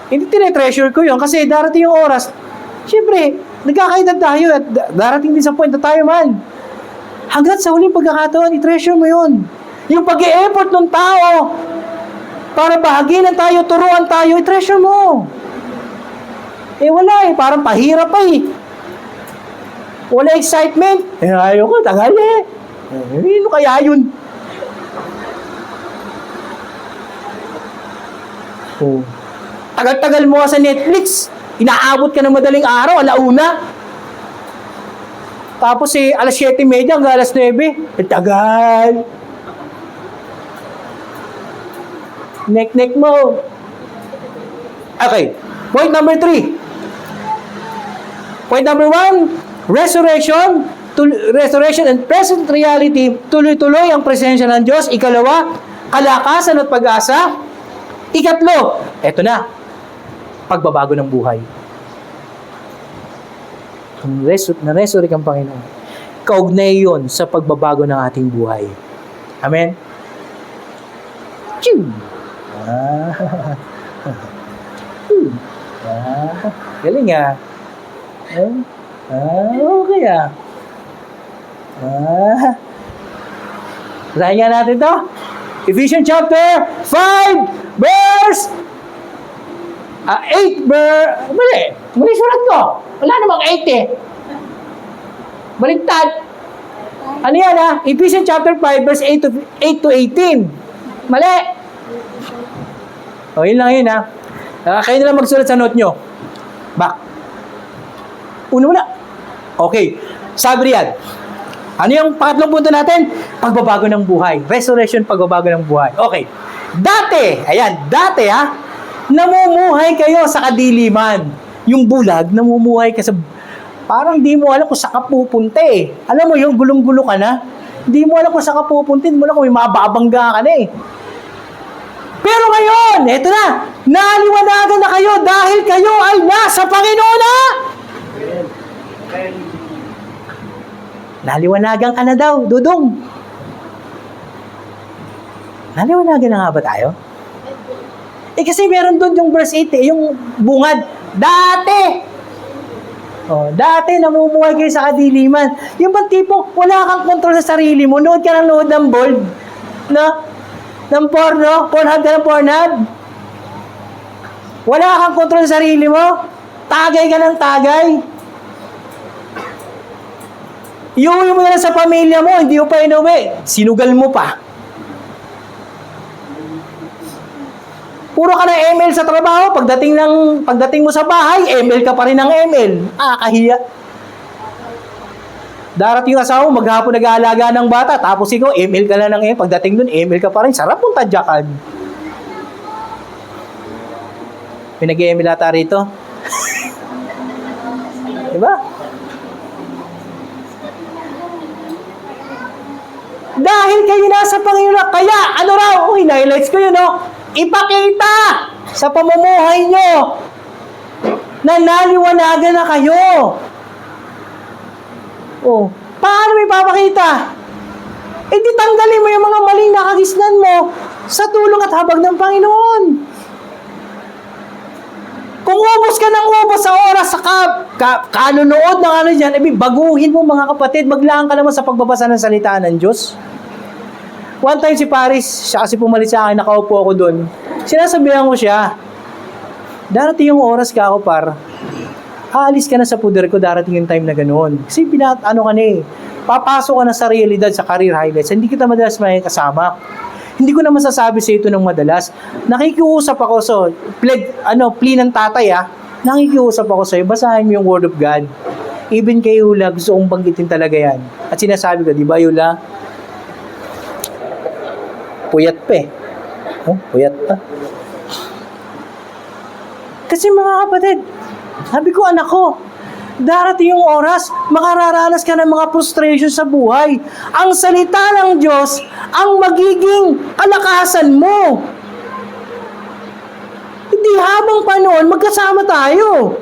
Hindi tinitreasure ko yun kasi darating yung oras. Siyempre, nagkakaedad tayo at darating din sa point na tayo man. Hanggat sa huling pagkakataon, i-treasure mo yun. Yung pag-e-effort ng tao para bahaginan tayo, turuan tayo, i-treasure mo. Wala parang pahirap pa Wala excitement. Ayoko, tagal Ano kaya yun? Tagal-tagal mo sa Netflix. Inaabot ka ng madaling araw, alauna. Tapos 7:30 hanggang 9:00. Tagal. Nek-nek mo. Okay. Point number 3. Point number 1, resurrection and present reality, tuloy-tuloy ang presensya ng Diyos. Ikalawa, kalakasan at pag-asa. Ikatlo, eto na, pagbabago ng buhay. Na-resurrect ang Panginoon. Kaugnay yun sa pagbabago ng ating buhay. Amen? Galing okay Basahin nga natin to. Ephesians chapter 5 verse 8 Mali sulat ko. Wala namang 8 Baliktad. Ano yan Ephesians chapter 5 verse 8 to 18. Mali. Yun lang yun kayo na lang magsulat sa note nyo. Back. Una. Okay. Sabi riyan. Ano yung pangatlong punto natin? Pagbabago ng buhay. Resurrection, pagbabago ng buhay. Okay. Dati, namumuhay kayo sa kadiliman. Yung bulag, namumuhay ka sa... Parang di mo alam kung saan ka pupunta Alam mo, yung gulong-gulo ka na. Di mo alam kung saan ka pupunta. Di mo alam kung may mababangga ka na Pero ngayon, eto na. Naliwanagan na kayo dahil kayo ay nasa Panginoon Naliwanagan ka na daw, Dudong. Naliwanagan na nga ba tayo? Kasi meron doon yung verse 8 yung bungad. Dati! Oh, dati namumuhay kayo sa kadiliman. Yung bang tipo, wala kang kontrol sa sarili mo, nood ka ng nood ng bold, no? Ng porno, Pornhub ka ng Pornhub. Wala kang kontrol sa sarili mo, tagay ka ng tagay. Iuwi mo na lang sa pamilya mo, hindi mo pa inuwi, sinugal mo pa. Puro ka ng ML sa trabaho, pagdating mo sa bahay, ML ka pa rin ng ML. Kahiya. Darating yung asawa mo, maghapon nag-aalaga ng bata, tapos ikaw, ML ka lang ng ML. Pagdating dun, ML ka pa rin. Sarap mong tadyakan. May nag-ML ata rito. Diba? Dahil kayo nasa Panginoon, kaya, ano raw, highlights ko yun, no? Ipakita sa pamumuhay nyo na naliwanagan na kayo. Oh, paano may papakita? Di tanggalin mo yung mga maling nakagisnan mo sa tulong at habag ng Panginoon. Kung ubos ka ng ubos sa oras sa kanunood ng ano dyan, baguhin mo mga kapatid, maglaan ka naman sa pagbabasa ng salita ng Diyos. One time si Paris, siya kasi pumalit sa akin, nakaupo ako doon. Sinasabihan ko siya, darating yung oras ka ako aalis ka na sa puder ko, darating yung time na ganoon. Kasi papasok ka na sa realidad, sa career highlights, hindi kita madalas may kasama. Hindi ko na masasabi sa ito ng madalas. Nakikiusap ako, plea ng tatay nakikiusap ako sa'yo, basahin mo yung Word of God. Even kay Yula, gusto kong banggitin talaga yan. At sinasabi ko, di ba Yula? Puyat pa puyat pa. Kasi mga kapatid, sabi ko, anak ko, darating yung oras, makararanas ka ng mga frustration sa buhay. Ang salita ng Diyos, ang magiging kalakasan mo. Hindi habang panahon, magkasama tayo.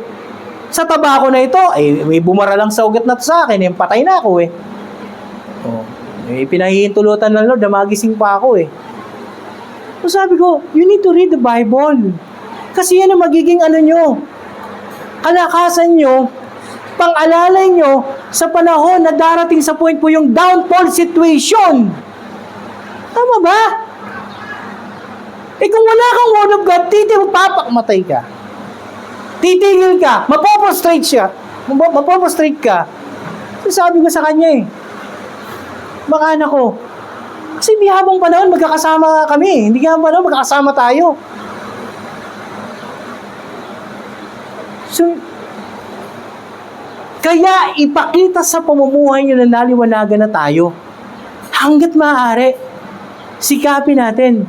Sa tabako na ito, may bumara lang sa ugat na sa akin, patay na ako pinahihintulutan ng Lord, magising pa ako So sabi ko, you need to read the Bible. Kasi yan ang magiging kalakasan nyo, pang-alalay nyo sa panahon na darating sa point po yung downfall situation. Tama ba? Kung wala kang Word of God, papakmatay ka. Titigil ka, mapoprostrate ka. So sabi ko sa kanya baka anak ko, kasi di habang panahon magkakasama kami, hindi habang panahon magkakasama tayo. So, kaya ipakita sa pamumuhay nyo na naliwanagan na tayo. Hanggat maaari, sikapin natin.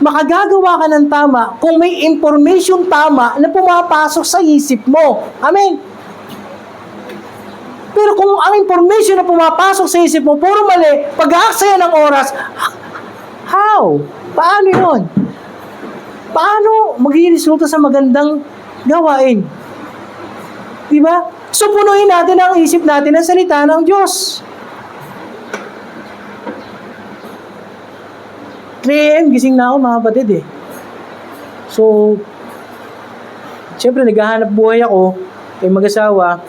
Makagagawa ka ng tama kung may information tama na pumapasok sa isip mo. Amen? Pero kung ang information na pumapasok sa isip mo, puro mali, pag-aaksaya ng oras, how? Paano yun? Paano magiging resulta sa magandang gawain? Diba? So, punuin natin ang isip natin ng salita ng Diyos. 3 AM, gising na ako mga batid So, siyempre naghahanap buhay ako, kay mag-asawa.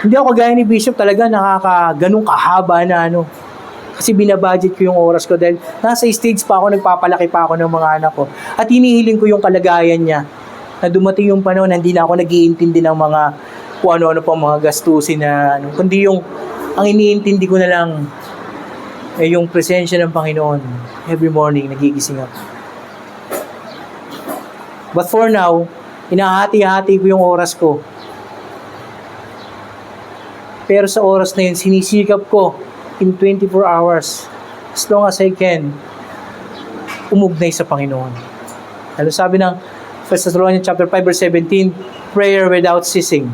Hindi ako gaya ni Bishop talaga ganun kahaba na Kasi binabudget ko yung oras ko dahil nasa stage pa ako, nagpapalaki pa ako ng mga anak ko. At hinihiling ko yung kalagayan niya. Na dumating yung panahon na hindi na ako nag-iintindi ng mga kung ano-ano pang mga gastusin na kundi ang iniintindi ko na lang yung presensya ng Panginoon. Every morning, nagigising ako. But for now, hinahati-hati ko yung oras ko. Pero sa oras na yun, sinisikap ko in 24 hours, as long as I can, umugnay sa Panginoon. Ano sabi ng 1 Thessalonians chapter 5 verse 17, prayer without ceasing.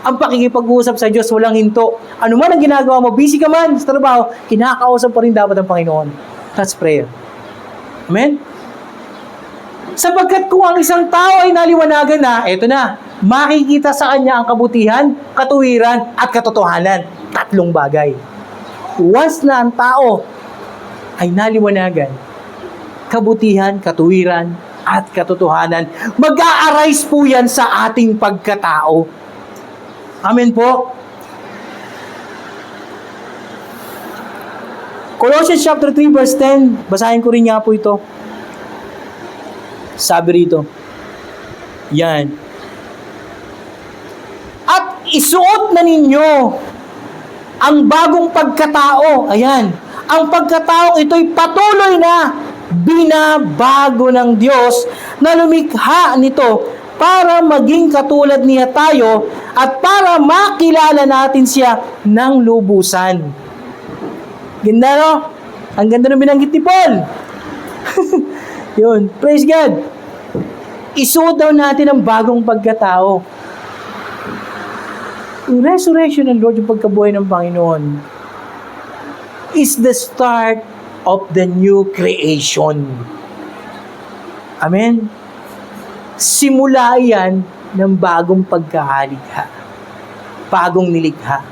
Ang pakikipag-uusap sa Diyos walang hinto. Ano man ang ginagawa mo, busy ka man sa trabaho, kinakausap pa rin dapat ang Panginoon. That's prayer. Amen? Sapagkat kung ang isang tao ay naliwanagan na, eto na, makikita sa kanya ang kabutihan, katuwiran, at katotohanan. 3 bagay. Once na ang tao ay naliwanagan, kabutihan, katuwiran, at katotohanan, mag-a-arise po yan sa ating pagkatao. Amen po. Colossians chapter 3 verse 10. Basahin ko rin nga po ito. Sabi rito. Yan. At isuot na ninyo ang bagong pagkatao. Ayan. Ang pagkataong ito'y patuloy na binabago ng Diyos na lumikha nito para maging katulad niya tayo at para makilala natin siya ng lubusan. Ganda, no? Ang ganda ng binanggit ni Paul. Yun. Praise God. Isuot daw natin ang bagong pagkatao. Yung resurrection ng Lord, yung pagkabuhay ng Panginoon, is the start of the new creation. Amen? Simula yan ng bagong pagkakalikha. Bagong nilikha.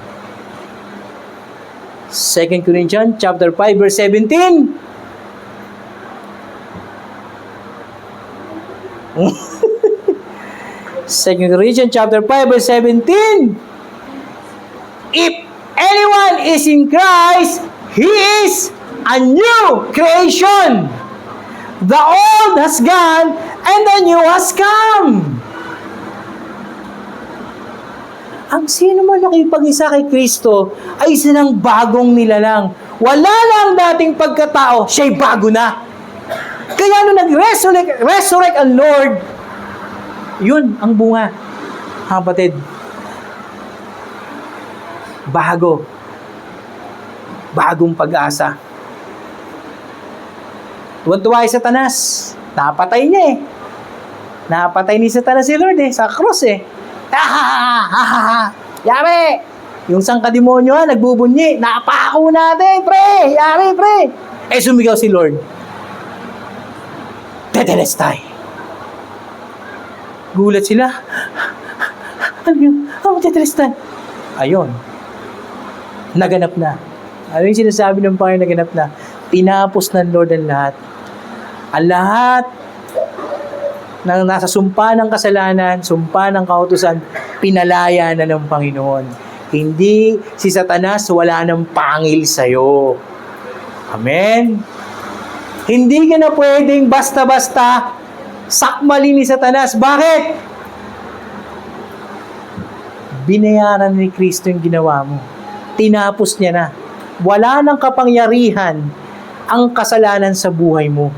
2 Corinthians chapter 5 verse 17. Second Corinthians chapter 5 verse 17. If anyone is in Christ, he is a new creation. The old has gone and the new has come. Ang sino man nakipag-isa kay Kristo ay isa ng bagong nilalang. Wala lang dating pagkatao, siya'y bago na. Kaya nung nag-resurrect ang Lord, yun ang bunga. Kapatid, bago. Bagong pag-asa. Tuwan-tuwa si Satanas. Napatay niya eh. Napatay ni Satanas si Lord sa cross eh. Yari! Yung sangkademonyo nagbubunyi. Napako natin, pre! Yari, pre! Eh, sumigaw si Lord. Tetelestai. Gulat sila. Ano yun? Oh, tetelestai. Ayun. Naganap na. Ano yung sinasabi ng Panginoon naganap na? Tinapos ng Lord ang lahat. Ang lahat na nasa sumpa ng kasalanan, sumpa ng kautusan, pinalaya na ng Panginoon. Hindi si Satanas wala ng pangil sa'yo. Amen? Hindi ka na pwedeng basta-basta sakmalin ni Satanas. Bakit? Binayaran ni Kristo yung ginawa mo. Tinapos niya na. Wala nang kapangyarihan ang kasalanan sa buhay mo.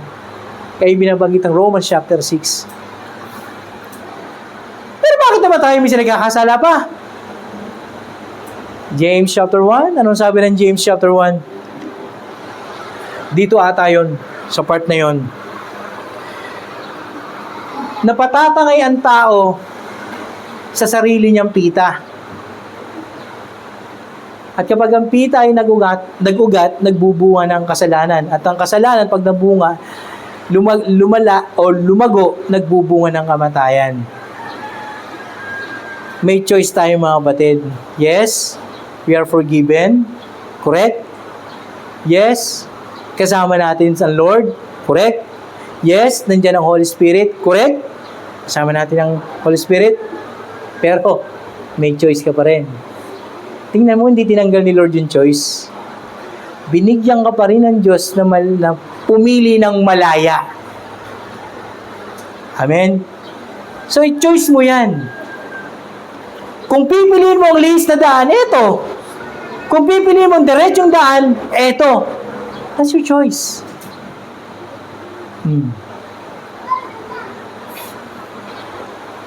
Kaya binabanggit ang Romans chapter 6. Pero bakit naman tayo minsan nagkakasala pa? James chapter 1. Anong sabi ng James chapter 1? Dito ata yun. Sa part na yun. Napatatangay ang tao sa sarili niyang pita. At kapag ang pita ay nag-ugat, nagbubunga ng kasalanan. At ang kasalanan, pag nabunga, lumala o lumago, nagbubunga ng kamatayan. May choice tayo mga kapatid. Yes, we are forgiven. Correct? Yes, kasama natin sa Lord. Correct? Yes, nandiyan ang Holy Spirit. Correct? Kasama natin ang Holy Spirit. Pero, may choice ka pa rin. Tingnan mo, hindi tinanggal ni Lord yung choice. Binigyan ka pa rin ng Diyos na pumili ng malaya. Amen? So, i-choice mo yan. Kung pipiliin mo ang lihis na daan, eto. Kung pipiliin mo ang diretsong daan, eto. That's your choice.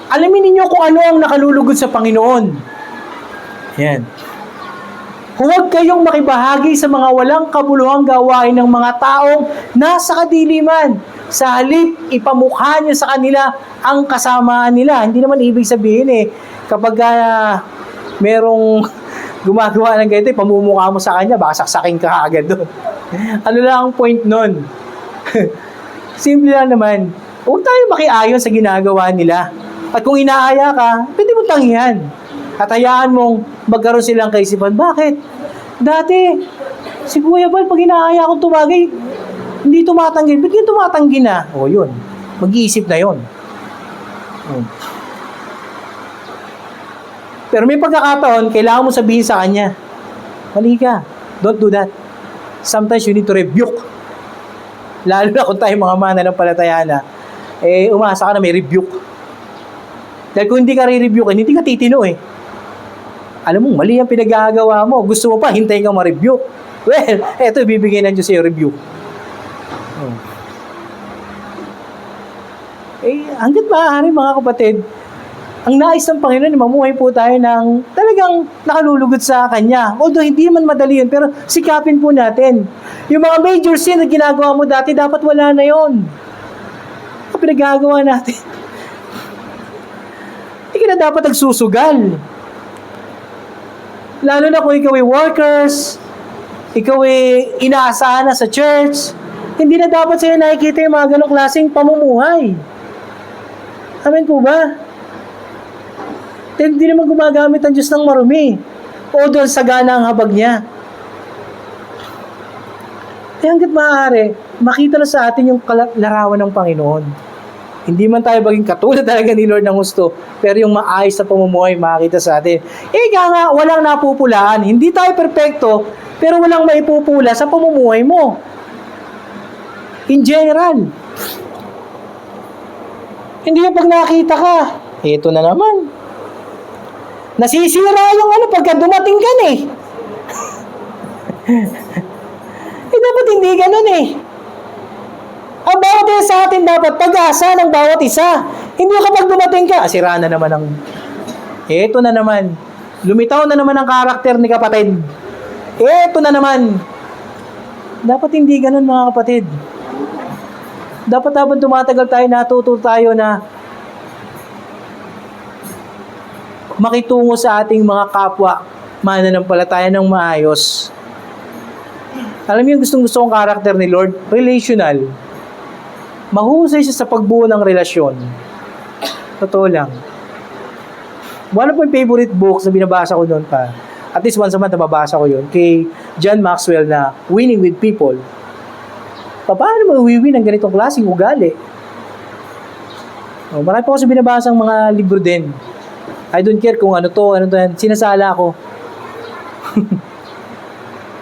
Alamin ninyo kung ano ang nakalulugod sa Panginoon. Yan. Huwag kayong makibahagi sa mga walang kabuluhang gawain ng mga taong nasa kadiliman. Sa halip, ipamukha nyo sa kanila ang kasamaan nila. Hindi naman ibig sabihin kapag merong gumagawa ng ganito, pamumukha mo sa kanya, baka saksakin ka agad doon. Ano lang ang point nun? Simple lang naman. Huwag tayo makiayon sa ginagawa nila. At kung inaaya ka, pwede mo tanggihan. At hayaan mong magkaroon silang kaisipan. Bakit? Dati, si Kuya Bal, pag inaaya akong tumagay, hindi tumatanggi. Ba't yung tumatanggi na? O yun. Mag-iisip na yun. Pero may pagkakataon, kailangan mo sabihin sa kanya, mali ka. Don't do that. Sometimes you need to rebuke. Lalo na kung tayo mga mananampalataya na, umasa ka na may rebuke. Dahil kung hindi ka re-rebuke, hindi ka titino eh. Alam mo, mali ang pinagagawa mo. Gusto mo pa, hintayin kang ma-rebuke. Well, eto, ibibigay ng Diyos sa'yo rebuke. Hanggat maaari mga kapatid, ang nais ng Panginoon, mamuhay po tayo ng talagang nakalulugod sa Kanya. Although hindi man madali yun, pero sikapin po natin. Yung mga major sin na ginagawa mo dati, dapat wala na yun. Ang pinagagawa natin. Hindi ka na dapat nagsusugal. Lalo na kung ikaw ay workers, ikaw ay inaasahan na sa church, hindi na dapat sa'yo nakikita yung mga ganong klaseng pamumuhay. Amen po ba? Dahil hindi naman gumagamit ang Diyos ng marumi. O doon sagana ang habag niya. Kaya hanggat maaari, makita na sa atin yung larawan ng Panginoon. Hindi man tayo maging katulad talaga ni Lord ng gusto, pero yung maayos na pamumuhay makita sa atin. Kaya nga, walang napupulaan. Hindi tayo perpekto, pero walang maipupula sa pamumuhay mo. In general. Hindi yung pag nakita ka, ito na naman. Nasisira yung pagka dumating ka eh. Dapat hindi ganun eh. Ang bawat isa sa atin dapat pag-asa ng bawat isa. Hindi kapag dumating ka, sira na naman ang... Ito na naman. Lumitaw na naman ang karakter ni kapatid. Ito na naman. Dapat hindi ganun mga kapatid. Dapat habang tumatagal tayo, natuto tayo na makitungo sa ating mga kapwa mananampalataya ng maayos. Alam niyo, gusto kong karakter ni Lord, relational. Mahusay siya sa pagbuo ng relasyon. Totoo lang. One of my favorite books na binabasa ko noon pa, at least once a month nababasa ko yun, kay John Maxwell na Winning with People. Paano mo iwiwin ang ganitong klaseng ugali? Marami pa ako sa binabasang mga libro din. I don't care kung ano to yan. Sinasala ko.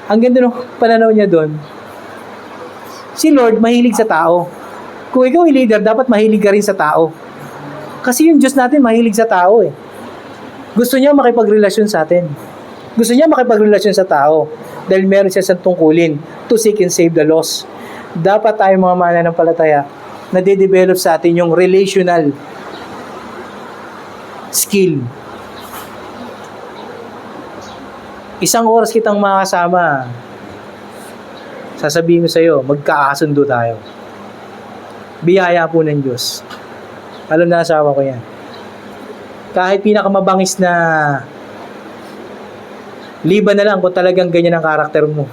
Ang ganda ng pananaw niya doon. Si Lord mahilig sa tao. Kung ikaw ay leader, dapat mahilig ka rin sa tao. Kasi yung Diyos natin mahilig sa tao eh. Gusto niya makipagrelasyon sa atin. Gusto niya makipagrelasyon sa tao. Dahil meron siya sa tungkulin to seek and save the lost. Dapat tayo mga mananampalataya na de-develop sa atin yung relational skill. Isang oras kitang makasama, sasabihin ko sa iyo, magkakasundo tayo. Biyaya po ng Diyos. Alam na asawa ko yan. Kahit pinakamabangis na liban na lang kung talagang ganyan ang karakter mo.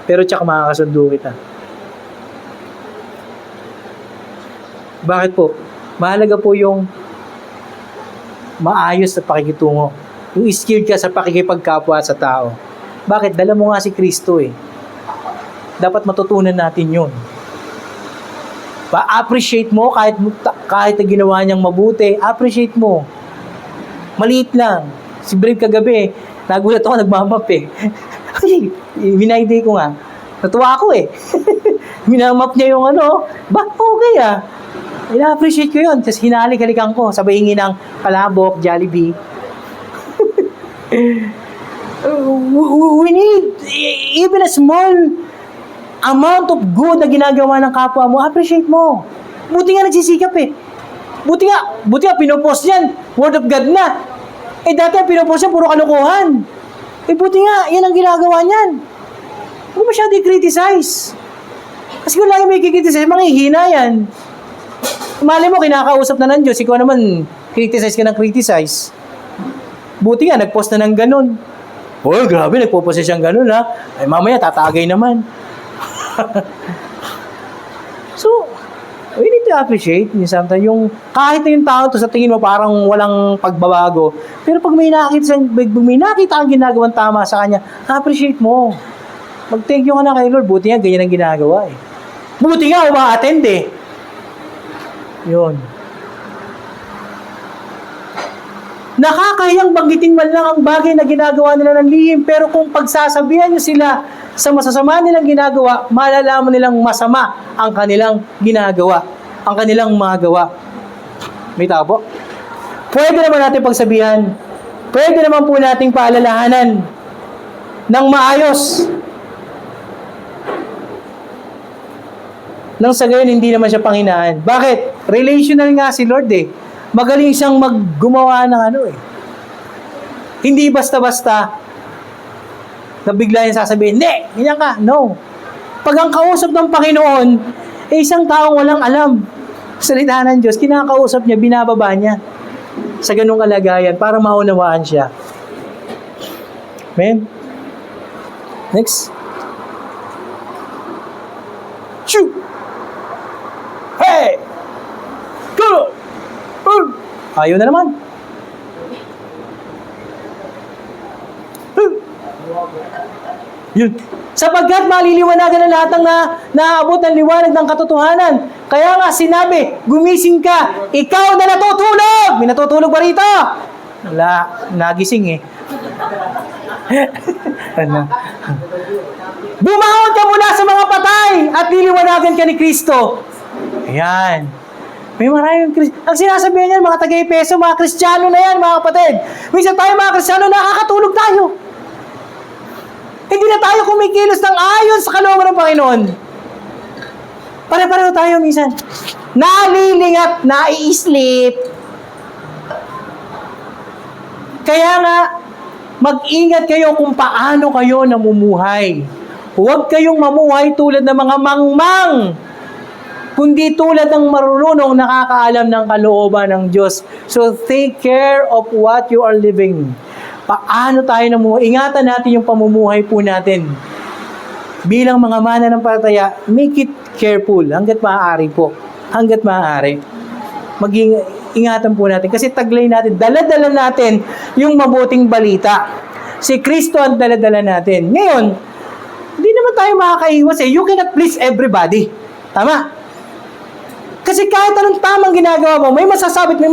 Pero tsaka makakasundo kita. Bakit po? Mahalaga po yung maayos na pakikitungo. Yung skilled ka sa pakikipagkapwa sa tao. Bakit? Dala mo nga si Kristo eh. Dapat matutunan natin yun. Pa-appreciate mo kahit na ginawa niyang mabuti. Appreciate mo. Maliit lang. Si Brave kagabi, nagulat ako, nagmamap eh. Minayday ko nga. Natuwa ako eh. Minamap niya yung okay ah. Ina-appreciate ko yun. Tapos hinalik-halikan ko. Sabay hingi ng palabok, Jollibee. We need even a small amount of good na ginagawa ng kapwa mo. Appreciate mo. Buti nga nagsisikap eh. Buti nga pinopost yan. Word of God na. Dati ang pinopost yan, puro kalokohan. Buti nga, yan ang ginagawa niyan. Huwag masyado i-criticize. Kasi kung lagi may i-criticize, manghihina yan. Mali mo, kinakausap na ng Diyos. Ikaw naman, criticize ka ng criticize. Buti nga, nagpost na ng ganun. Grabe, nagpo-post siyang ganun ha. Mamaya, tatagay naman. So, we need to appreciate sometimes yung kahit na yung tao to sa tingin mo parang walang pagbabago, pero pag may nakita kang ginagawang tama sa kanya, appreciate mo. Mag-thank you ka na kay Lord. Buti nga, ganyan ang ginagawa eh. Buti nga, uma-attend eh. Yun. Nakakahiyang banggitin man lang ang bagay na ginagawa nila ng lihim, pero kung pagsasabihan nyo sila sa masasama nilang ginagawa, malalaman nilang masama ang kanilang ginagawa, ang kanilang mga gawa. May tao po? Pwede naman natin pagsabihan, pwede naman po nating paalalahanan ng maayos. Nang sa gayon, hindi naman siya panghinaan. Bakit? Relational nga si Lord eh. Magaling siyang maggumawa ng Hindi basta-basta na bigla yung sasabihin, hindi, ganyan ka. No. Pag ang kausap ng Panginoon, isang taong walang alam. Salita ng Diyos, kinakausap niya, binababa niya sa ganung kalagayan para maunawaan siya. Amen? Next. Shoo! Hey! Go! Ayaw na naman. Yun. Sapagkat maliliwanagan ang lahat ng naaabot ng liwanag ng katotohanan. Kaya nga sinabi, gumising ka, ikaw na natutulog! May natutulog ba rito? Wala, nagising eh. Bumangon ka mula sa mga patay at liliwanagan ka ni Kristo. Ayan. May maraming ang sinasabihan niyan, mga tagay-peso, mga Kristiyano na yan, mga kapatid. Minsan tayo mga Kristiyano, nakakatulog tayo. Hindi na tayo kumikilos ng ayon sa kalooban ng Panginoon. Pare-pareho tayo minsan. Nalilingat, nai-sleep. Kaya nga, mag-ingat kayo kung paano kayo namumuhay. Huwag kayong mamuhay tulad ng mga mangmang, kundi tulad ng marunong nakakaalam ng kalooban ng Diyos. So, take care of what you are living. Paano tayo namuhay? Ingatan natin yung pamumuhay po natin. Bilang mga mananampalataya, make it careful hanggat maaari po. Hanggat maaari. Ingatan po natin. Kasi taglay natin, dala-dala natin yung mabuting balita. Si Kristo ang dala-dala natin. Ngayon, hindi naman tayo makakaiwas eh. You cannot please everybody. Tama? Kasi kahit anong tamang ginagawa mo, may masasabi pa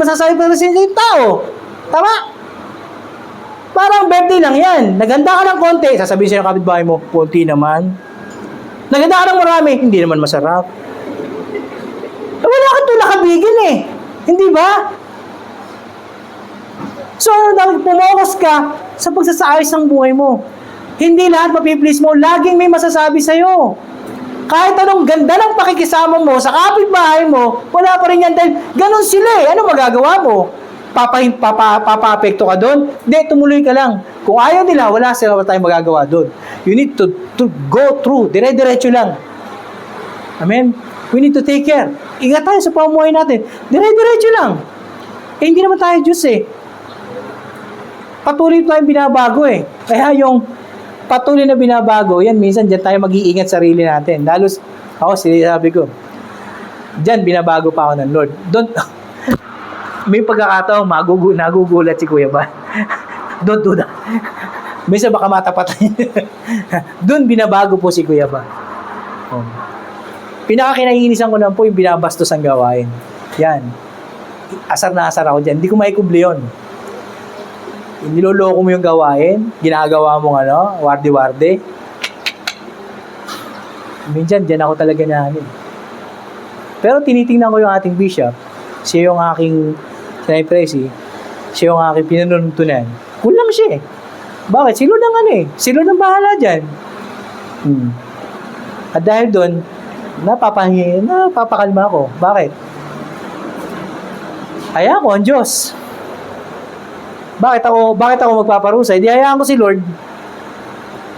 rin yung tao. Tama? Parang birthday lang yan. Naganda ka ng konti, sasabihin siya ng kapitbahay mo, konti naman. Naganda ka ng marami, hindi naman masarap. Wala kang tulakabigin eh. Hindi ba? So, pumokas ka sa pagsasaayos ng buhay mo. Hindi lahat mapiplease mo, laging may masasabi sa'yo. Kahit anong ganda ng pakikisama mo sa kapitbahay mo, wala pa rin yan dahil ganun sila eh. Ano magagawa mo? Papa-apekto ka doon? Hindi, tumuloy ka lang. Kung ayaw nila, wala tayong magagawa doon. You need to go through. Dire-diretso lang. Amen? We need to take care. Ingat tayo sa pamumuhay natin. Dire-diretso lang. Eh, hindi naman tayo Diyos eh. Patuloy tayong binabago eh. Kaya yung patuloy na binabago, yan minsan dyan tayo mag-iingat sarili natin. Lalo, ako sinasabi ko, dyan binabago pa ako ng Lord. May pagkakataon, nagugulat si Kuya ba? Don't do that. Minsan baka matapatan. Doon binabago po si Kuya ba. Oh. Pinakakinaiinisan ko lang po yung binabastos ang gawain. Yan. Asar na asar ako dyan. Hindi ko maikubli yun. Niloloko mo yung gawain, ginagawa mong warde-warde. Minsan, dyan ako talaga Pero tinitingnan ko yung ating bishop, siya yung aking sinay-presi, siya yung aking pinanuntunan. Kulang siya eh. Bakit? Si Lord ang Si Lord ang bahala dyan. At dahil doon, napapakalma ako. Bakit? Hayaan ko ang Diyos. Bakit ako magpaparusa? Hindi, hayaan ko si Lord.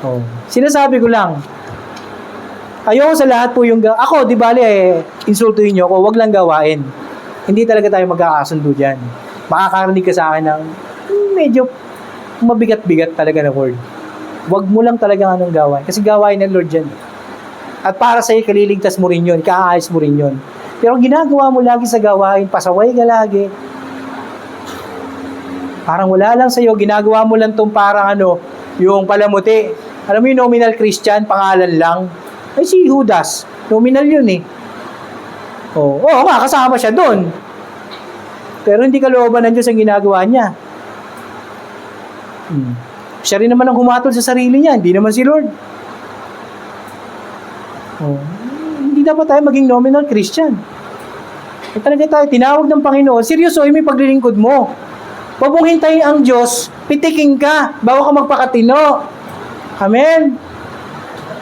Oh. Sinasabi ko lang, ayoko sa lahat po yung ako, di bali insultuhin nyo ako, wag lang gawain. Hindi talaga tayo magkakasundo dyan. Makakarinig ka sa akin ng medyo mabigat-bigat talaga na word. Wag mo lang talaga gawain. Kasi gawain ng Lord dyan. At para sa'yo, kaliligtas mo rin yun, kaayos mo rin yun. Pero ginagawa mo lagi sa gawain, pasaway ka lagi. Parang wala lang sa'yo, ginagawa mo lang tong parang yung palamuti. Alam mo yung nominal Christian, pangalan lang. Ay si Judas, nominal yun eh. Oo nga, kasama siya doon. Pero hindi kalooban ng Diyos ang ginagawa niya. Siya rin naman ang humatol sa sarili niya, hindi naman si Lord. Hindi dapat tayo maging nominal Christian. Talaga tayo, tinawag ng Panginoon, seryosohin mo yung paglilingkod mo. Huwag mong hintayin ang Diyos, pitiking ka, bago ka magpakatino. Amen?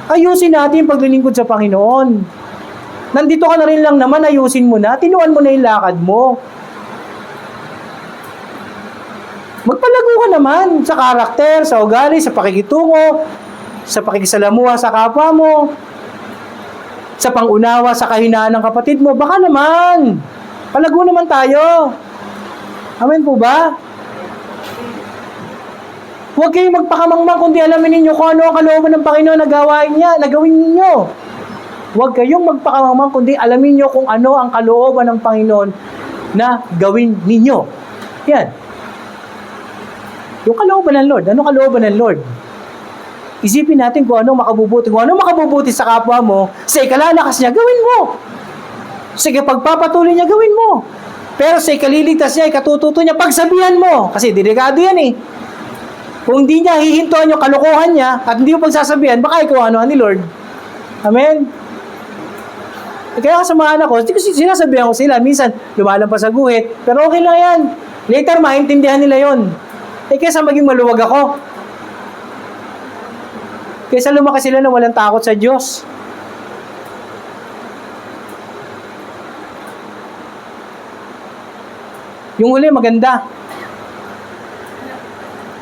Ayusin natin yung paglilingkod sa Panginoon. Nandito ka na rin lang naman, ayusin mo na, tinuan mo na yung lakad mo. Magpalago ka naman sa karakter, sa ugali, sa pakikitungo, sa pakikisalamuha sa kapwa mo, sa pangunawa sa kahinaan ng kapatid mo. Baka naman, palago naman tayo. Amen po ba? Huwag kayong magpakamangmang kundi alamin ninyo kung ano ang kalooban ng Panginoon na gawain niya, na gawin ninyo. Huwag kayong magpakamangmang kundi alamin niyo kung ano ang kalooban ng Panginoon na gawin ninyo. Yan. Yung kalooban ng Lord. Ano kalooban ng Lord? Isipin natin kung anong makabubuti. Kung anong makabubuti sa kapwa mo, sa ikalalakas niya, gawin mo. Sa pagpapatuloy niya, gawin mo. Pero sa ikaliligtas niya, ikatututo niya, pagsabihan mo. Kasi delikado yan eh. Kung hindi niya hihintuan yung kalokohan niya, at hindi mo pagsasabihan, baka ikaw ano ni Lord. Amen? Kaya sa mga anak ko, sinasabihan ko sila, minsan lumalampas sa guhit, pero okay lang yan. Later, maintindihan nila yon. Kaysa maging maluwag ako. Kaysa lumaki sila na walang takot sa Diyos. Yung huli, maganda.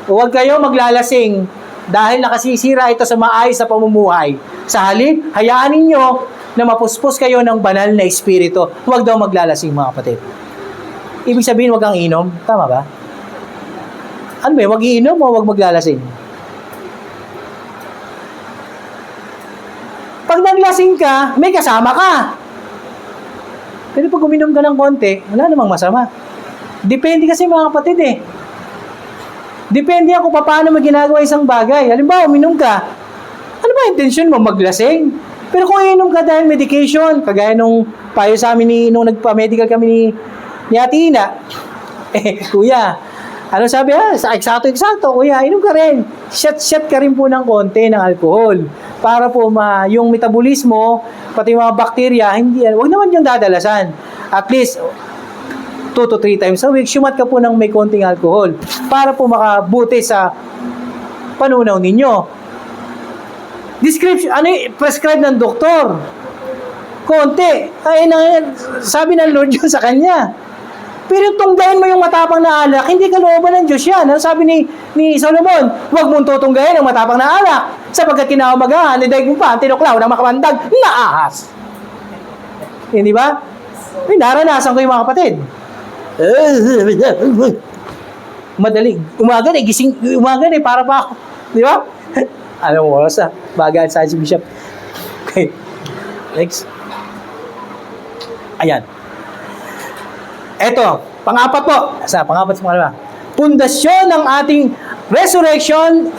Huwag kayo maglalasing dahil nakasisira ito sa maayos na pamumuhay. Sa halip, hayaan ninyo na mapuspos kayo ng banal na espiritu. Huwag daw maglalasing, mga kapatid. Ibig sabihin, huwag kang inom. Tama ba? Ano ba, wag iinom o wag maglalasing? Pag naglasing ka, may kasama ka. Pero pag uminom ka ng konti, wala namang masama. Depende kasi mga kapatid eh. Depende ako paano mo ginagawa isang bagay. Halimbawa, uminom ka. Ano ba intensyon mo? Maglasing? Pero kung iinom ka dahil medication, kagaya nung payo sa amin nung nagpa-medical kami ni Ate Ina, kuya, ano sabi sa eksakto, kuya, inom ka rin. Shot ka rin po ng konti ng alcohol. Para po yung metabolismo, pati yung mga bakterya, wag naman yung dadalasan. At least, 2 to 3 times a week, syumat ka po ng may konting alcohol. Para po makabuti sa panunaw ninyo. Description, prescribe ng doktor. Konti. Sabi ng Lord yun sa kanya. Pero tunggayin mo yung matapang na alak, hindi kalooban ng Diyos yan. Ano sabi ni Solomon? Huwag mong tutunggayin ang matapang na alak, sapagkat kinamagahan, nidaig mo pa ang tinuklaw ng makamandag na ahas. Hindi ba? Naranasan ko yung mga kapatid. Madaling. Umaga para pa ako. Di ba? Alam mo, sa bagay sa si Bishop. Okay. Next. Ayan. Eto, pangapat po. Pangapat sa pangalawa. Pundasyon ng ating resurrection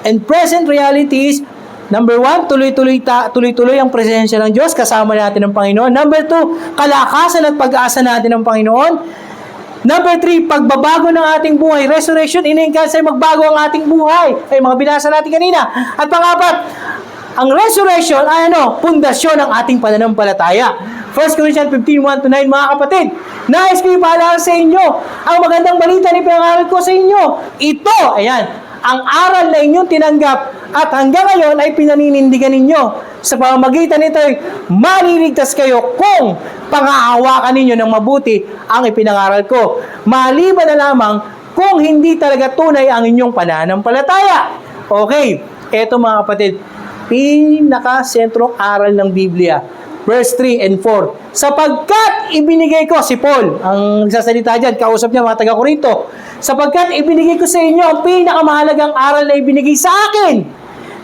and present realities. Number 1, tuloy-tuloy ang presensya ng Diyos, kasama natin ng Panginoon. Number 2, kalakasan at pag-asa natin ng Panginoon. Number 3, pagbabago ng ating buhay. Resurrection, ina-encourage ay magbago ang ating buhay. Ay, mga binasa natin kanina. At pangapat, ang resurrection ay pundasyon ng ating pananampalataya. 1 Corinthians 15:1-9, mga kapatid. Nais ko ipaalala sa inyo ang magandang balita ni pinangaral ko sa inyo. Ito, ayan, ang aral na inyong tinanggap at hanggang ngayon ay pinaninindigan ninyo. Sa pamamagitan nito ay maliligtas kayo kung pangahawakan ninyo ng mabuti ang ipinangaral ko. Maliban na lamang kung hindi talaga tunay ang inyong pananampalataya. Okay, eto mga kapatid, pinaka-sentrong aral ng Biblia. Verse 3 and 4. Sapagkat ibinigay ko, si Paul, ang nagsasalita dyan, kausap niya mga taga-Korinto, sapagkat ibinigay ko sa inyo ang pinakamahalagang aral na ibinigay sa akin,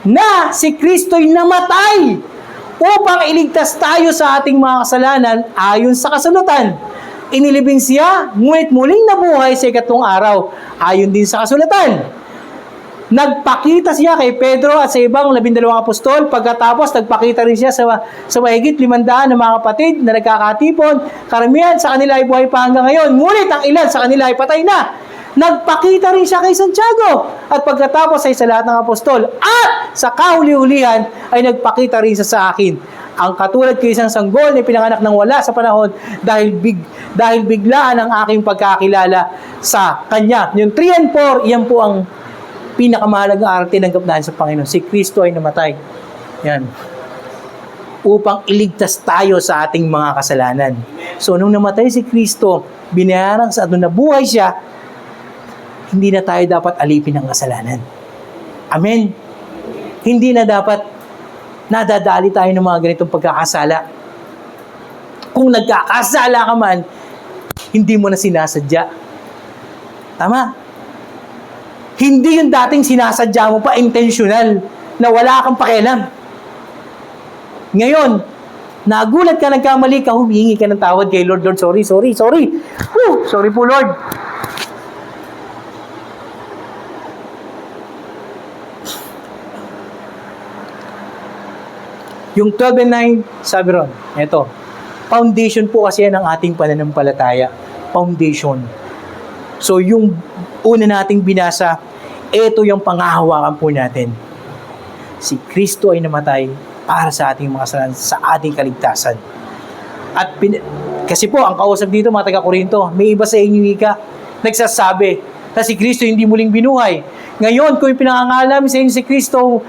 na si Kristo'y namatay upang iligtas tayo sa ating mga kasalanan ayon sa kasulatan. Inilibing siya, ngunit muling nabuhay sa ikatlong araw, ayon din sa kasulatan. Nagpakita siya kay Pedro at sa ibang 12 apostol. Pagkatapos, nagpakita rin siya sa mahigit 500 na mga kapatid na nagkakatipon. Karamihan sa kanila ay buhay pa hanggang ngayon. Ngunit ang ilan sa kanila ay patay na. nagpakita rin siya kay Santiago. At pagkatapos ay sa lahat ng apostol. At sa kahuli-hulihan ay nagpakita rin siya sa akin. Ang katulad ko isang sanggol na pinanganak ng wala sa panahon dahil biglaan ang aking pagkakilala sa Kanya. Yung 3 and 4, iyan po ang pinakamahalagang aral tinanggap natin sa Panginoon. Si Kristo ay namatay. Yan. Upang iligtas tayo sa ating mga kasalanan. So, nung namatay si Kristo, binayaran sa nung nabuhay siya, hindi na tayo dapat alipin ng kasalanan. Amen? Hindi na dapat nadadali tayo ng mga ganitong pagkakasala. Kung nagkakasala ka man, hindi mo na sinasadya. Tama? Hindi yung dating sinasadya mo pa intentional na wala kang pakialam. Ngayon, nagulat ka, nagkamali ka, humingi ka ng tawad kay Lord. Lord, sorry. Sorry po, Lord. Yung 12 and 9, sabi ron, eto, foundation po kasi yan ng ating pananampalataya. Foundation. So, yung una nating binasa, eto yung pangahawakan po natin. Si Kristo ay namatay para sa ating mga kasalanan, sa ating kaligtasan. At kasi po, ang kausap dito, mga taga-Korinto, may iba sa inyo ika, nagsasabi na si Kristo hindi muling binuhay. Ngayon, kung pinangangalam sa inyo si Kristo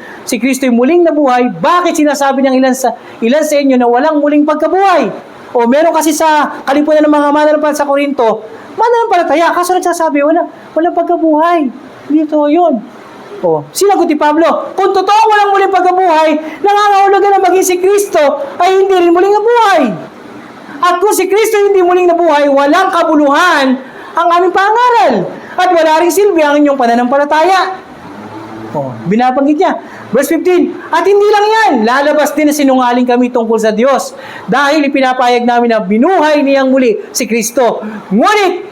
ay muling nabuhay, bakit sinasabi ng ilan sa inyo na walang muling pagkabuhay? O meron kasi sa kalipunan ng mga mananampalataya sa Korinto, mananampalataya, kaso nagsasabi, walang pagkabuhay. Dito yun. O, sinagot ni Pablo, kung totoo walang muling pagkabuhay, nangangahulugan na maging si Kristo ay hindi rin muling nabuhay. At kung si Kristo hindi muling nabuhay, walang kabuluhan ang aming pangaral. At wala ring silbi ang inyong pananampalataya. O, binabanggit niya. Verse 15, at hindi lang yan, lalabas din na sinungaling kami tungkol sa Diyos dahil ipinapayag namin na binuhay niyang muli si Kristo. Ngunit,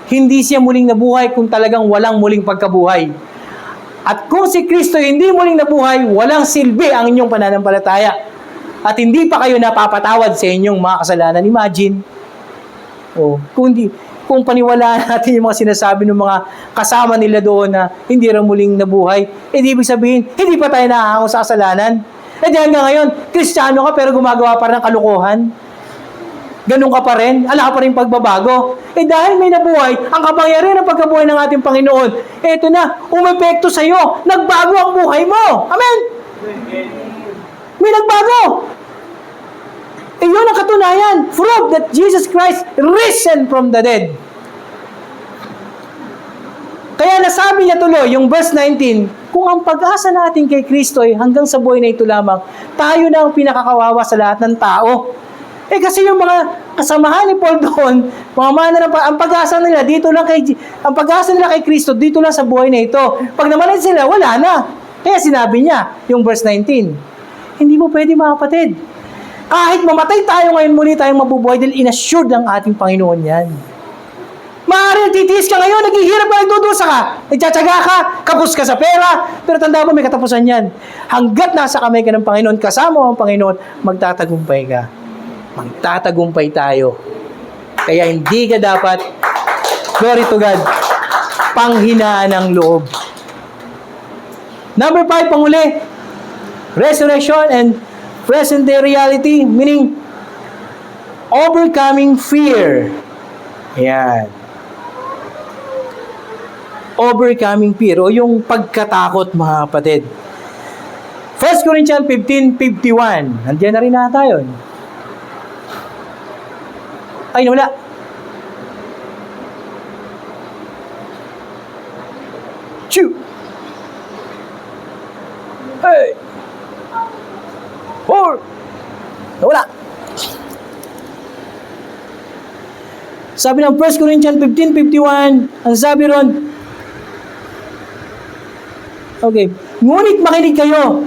hindi siya muling nabuhay kung talagang walang muling pagkabuhay. At kung si Kristo hindi muling nabuhay, walang silbi ang inyong pananampalataya. At hindi pa kayo napapatawad sa inyong mga kasalanan. Imagine, kung paniwalaan natin yung mga sinasabi ng mga kasama nila doon na hindi rin muling nabuhay, ibig sabihin, hindi pa tayo nahahango sa kasalanan. Hanggang ngayon, Kristiyano ka pero gumagawa pa rin ng kalukuhan. Ganun ka pa rin, ala ka pa rin pagbabago. Dahil may nabuhay, ang kapangyarihan ng pagkabuhay ng ating Panginoon, eto na, umepekto sa'yo, nagbago ang buhay mo. Amen? May nagbago. Yun ang katunayan. Prove that Jesus Christ risen from the dead. Kaya nasabi niya tuloy, yung verse 19, kung ang pag-asa natin kay Kristo ay hanggang sa buhay na ito lamang, tayo na ang pinakakawawa sa lahat ng tao. Kasi yung mga kasamahan ni Paul doon, ang pag-asa nila kay Kristo dito lang sa buhay na ito. Pag naman sila, wala na. Kaya sinabi niya, yung verse 19, hindi mo pwede mga kapatid. Kahit mamatay tayo ngayon, muli tayong mabubuhay dahil inassured ng ating Panginoon yan. Maaaring titiis ka ngayon, naghihirap ka, nagdudusa ka, nagtsatsaga ka, kapos ka sa pera, pero tanda mo, may katapusan yan. Hanggat nasa kamay ka ng Panginoon, kasama ang Panginoon, magtatagumpay ka. Magtatagumpay tayo. Kaya hindi ka dapat, glory to God, panghinaan ng loob. Number 5, panghuli, resurrection and present day reality, meaning overcoming fear. Yan. Overcoming fear o yung pagkatakot, mga kapatid. 1 Corinthians 15:51. Nandiyan na rin nata yun. Ay, wala. Chew. Hey. 4. Nawala. Sabi ng 1 Corinthians 15:51, ang sabi ron, okay, ngunit makinig kayo,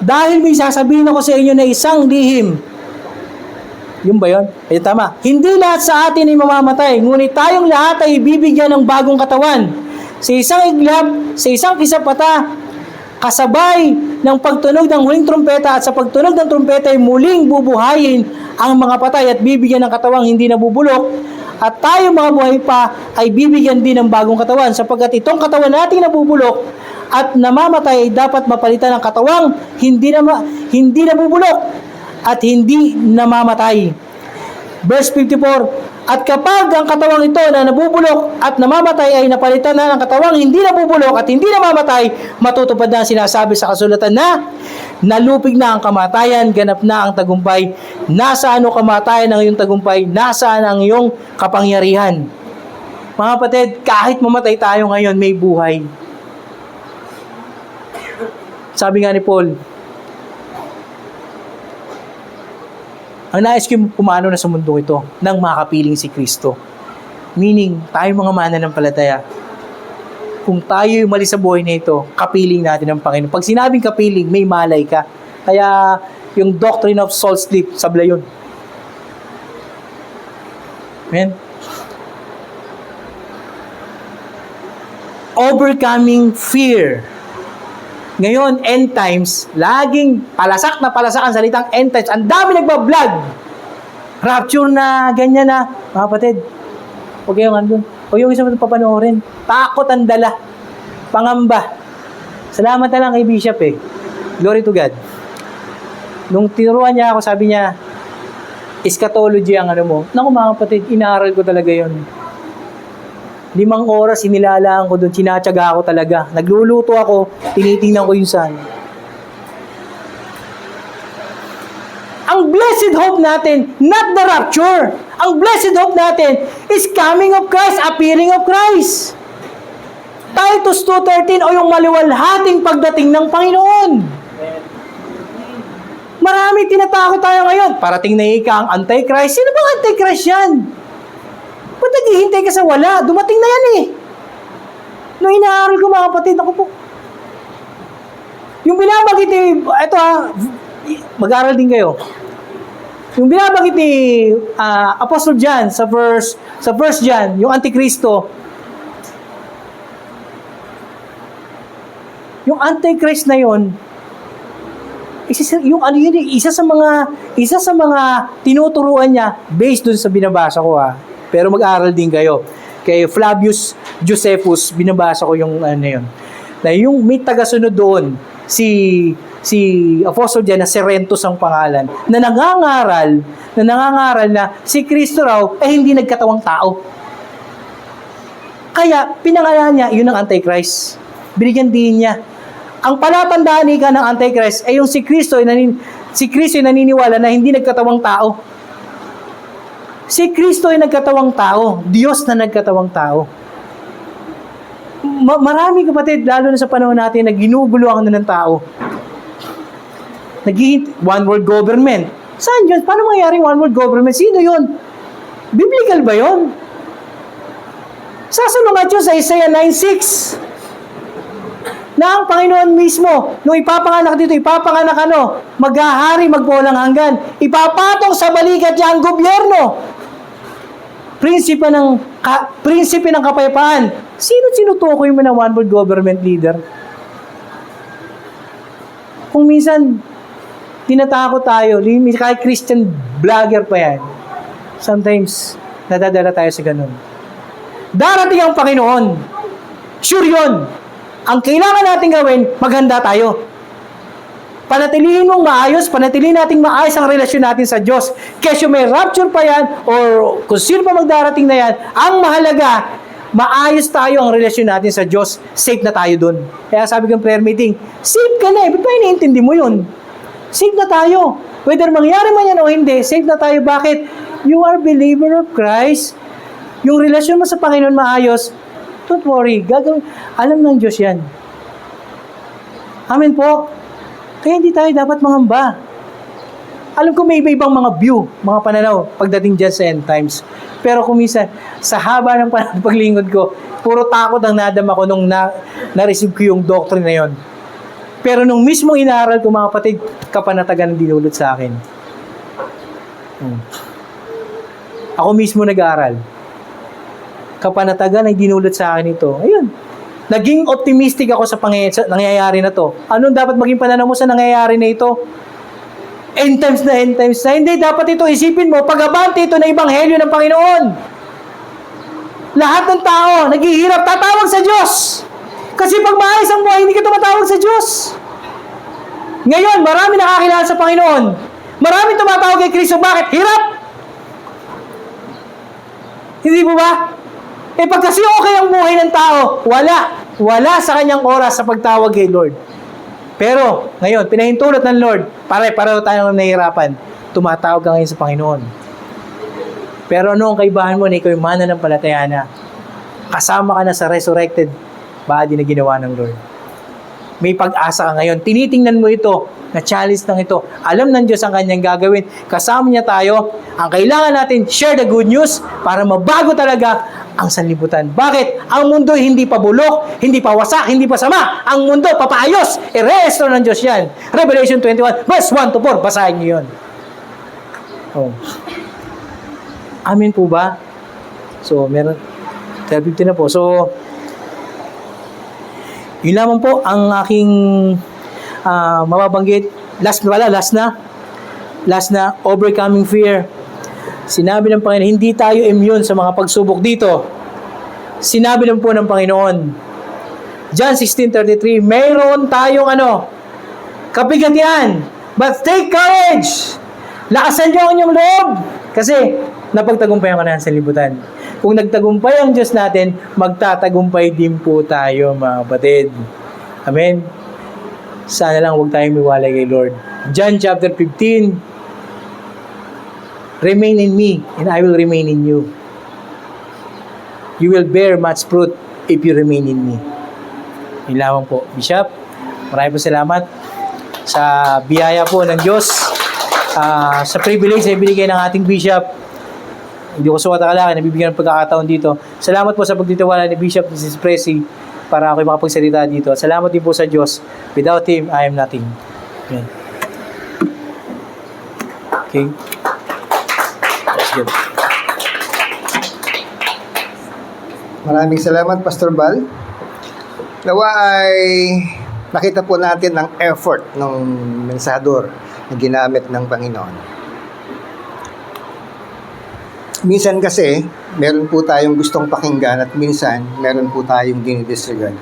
dahil may sasabihin ako sa inyo na isang lihim. Yun ba yun? Tama. Hindi lahat sa atin ay mamamatay, ngunit tayong lahat ay bibigyan ng bagong katawan. Sa isang iglap, sa isang kisapata, kasabay ng pagtunog ng huling trumpeta, at sa pagtunog ng trumpeta ay muling bubuhayin ang mga patay at bibigyan ng katawang hindi nabubulok at tayo mga buhay pa ay bibigyan din ng bagong katawan, sapagkat itong katawan nating nabubulok at namamatay ay dapat mapalitan ng katawang hindi nabubulok at hindi namamatay. Verse 54, at kapag ang katawang ito na nabubulok at namamatay ay napalitan na ng katawang hindi nabubulok at hindi namamatay, matutupad na ang sinasabi sa kasulatan na nalupig na ang kamatayan, ganap na ang tagumpay. Nasaan o kamatayan ang iyong tagumpay? Nasaan ang iyong kapangyarihan? Mga kapatid, kahit mamatay tayo ngayon, may buhay. Sabi nga ni Paul, ang nais ko pumano na sa mundo ito nang makapiling si Kristo. Meaning, tayo mga mananampalataya, kung tayo mali sa buhay na ito, kapiling natin ng Panginoon. Pag sinabing kapiling, may malay ka. Kaya, yung doctrine of soul sleep, sablay yun. Amen? Overcoming fear. Ngayon, end times, laging palasak ang salitang end times. Ang dami nagbablog. Rapture na, ganyan na. Mga kapatid, huwag kayong andun. Huwag yung isa mo papanoorin. Takot ang dala. Pangamba. Salamat na lang kay Bishop eh. Glory to God. Nung tinuruan niya ako, sabi niya, eschatology ang ano mo. Naku mga kapatid, inaaral ko talaga yon. 5 oras, inilalaan ko doon, sinatsaga ako talaga. Nagluluto ako, tinitingnan ko yung sun. Ang blessed hope natin, not the rapture. Ang blessed hope natin is coming of Christ, appearing of Christ. Titus 2:13 o yung maliwalhating pagdating ng Panginoon. Marami tinatakot tayo ngayon. Parating na ika ang Antichrist. Sino bang Antichrist yan? Ba't naghihintay ka sa wala? Dumating na yan eh. Nung inaaral ko mga kapatid, ako po. Yung binabagit ni, ito mag-aaral din kayo. Yung binabagit ni Apostle John sa first John, yung Antikristo, yung Antichrist na yon, isa sa mga tinuturuan niya based dun sa binabasa ko Pero mag-aaral din kayo. Kay Flavius Josephus, binabasa ko yung yun. Na yung may tagasunod doon, si Apostle John na Serentus ang pangalan, na nangangaral na si Kristo raw ay hindi nagkatawang tao. Kaya pinangalan niya, yun ang Antichrist. Binigyan din niya. Ang palatandaan ika ng Antichrist ay yung si Kristo ay naniniwala na hindi nagkatawang tao. Si Kristo ay nagkatawang tao. Diyos na nagkatawang tao. Marami kapatid, lalo na sa panahon natin, na ginuguluhan na ng tao. One world government. Saan yun? Paano mangyayari one world government? Sino yun? Biblical ba yun? Sasalungat yun sa Isaiah 9:6. Na ang Panginoon mismo, nung ipapanganak dito, maghahari, magpulang hanggan. Ipapatong sa balikat niya ang gobyerno. Prinsipe ng kapayapaan. Sino sinutukoy mo na one world government leader? Kung minsan, tinatakot tayo, kahit Christian vlogger pa yan, sometimes, nadadala tayo sa ganun. Darating ang Panginoon. Sure yun. Ang kailangan natin gawin, maghanda tayo. Panatilihin nating maayos ang relasyon natin sa Diyos. Kesyo may rapture pa yan, or kung sino pa magdarating na yan, ang mahalaga, maayos tayo ang relasyon natin sa Diyos. Safe na tayo dun. Kaya sabi ko ng prayer meeting, safe ka na eh. Ba't ba iniintindi mo yun? Safe na tayo. Whether mangyari man yan o hindi, safe na tayo. Bakit? You are believer of Christ. Yung relasyon mo sa Panginoon maayos, don't worry. Alam ng Diyos yan. Amen po. Kaya hindi tayo dapat mangamba. Alam ko may iba-ibang mga view, mga pananaw, pagdating dyan sa end times. Pero kung minsan, sa haba ng paglingkod ko, puro takot ang nadama ko nung na-receive ko yung doctrine na yon. Pero nung mismo inaaral ko, mga kapatid, kapanatagan ang dinulot sa akin. Ako mismo nag-aaral. Kapanatagan ay dinulot sa akin ito. Ayun. Naging optimistic ako sa nangyayari na to. Anong dapat maging pananaw mo sa nangyayari na ito? End times na. Hindi, dapat ito isipin mo, pag-abante ito na ebanghelyo ng Panginoon. Lahat ng tao, naghihirap, tatawag sa Diyos. Kasi pag maayos ang buhay, hindi ka tumatawag sa Diyos. Ngayon, marami nakakilala sa Panginoon. Marami tumatawag kay Kristo. Bakit? Hirap! Hindi po ba? Pag kasi okay ang buhay ng tao, wala sa kanyang oras sa pagtawag kay Lord. Pero, ngayon, pinahintulot ng Lord, pareho tayong nahihirapan. Tumatawag ka ngayon sa Panginoon. Pero ano ang kaibahan mo na ikaw yung mananampalataya na kasama ka na sa resurrected body na ginawa ng Lord? May pag-asa ka ngayon. Tinitingnan mo ito, na chalice ng ito. Alam ng Diyos ang kanyang gagawin. Kasama niya tayo. Ang kailangan natin, share the good news para mabago talaga ang sanlibutan. Bakit? Ang mundo hindi pa bulok, hindi pa wasak, hindi pa sama. Ang mundo papaayos. I-restore ng Diyos yan. Revelation 21, verse 1 to 4. Basahin niyo yun. Oh. Amin po ba? So, meron 12:50 na po. So, yun lamang po ang aking mababanggit. Last na, overcoming fear. Sinabi ng Panginoon, hindi tayo immune sa mga pagsubok dito. Sinabi lang po ng Panginoon, John 16:33, mayroon tayong kapigatian. But take courage! Lakasan niyo ang inyong loob! Kasi, napagtagumpayan ka na sa libutan. Kung nagtagumpay ang Diyos natin, magtatagumpay din po tayo, mga kapatid. Amen? Sana lang huwag tayong miwalay kay Lord. John chapter 15, remain in me, and I will remain in you. You will bear much fruit if you remain in me. Yun lamang po. Bishop, maraming po salamat sa biyaya po ng Diyos, sa privilege na ibinigay ng ating Bishop. Hindi ko suwat akalaki, nabibigyan ng pagkakataon dito. Salamat po sa pagtitiwala ni Bishop Mrs. Presi para ako'y makapagsalita dito. Salamat din po sa Diyos. Without Him, I am nothing. Amen. Okay. That's good. Maraming salamat, Pastor Bal. Nawa ay nakita po natin ang effort ng mensador na ginamit ng Panginoon. Minsan kasi, meron po tayong gustong pakinggan at minsan, meron po tayong dinidisregard.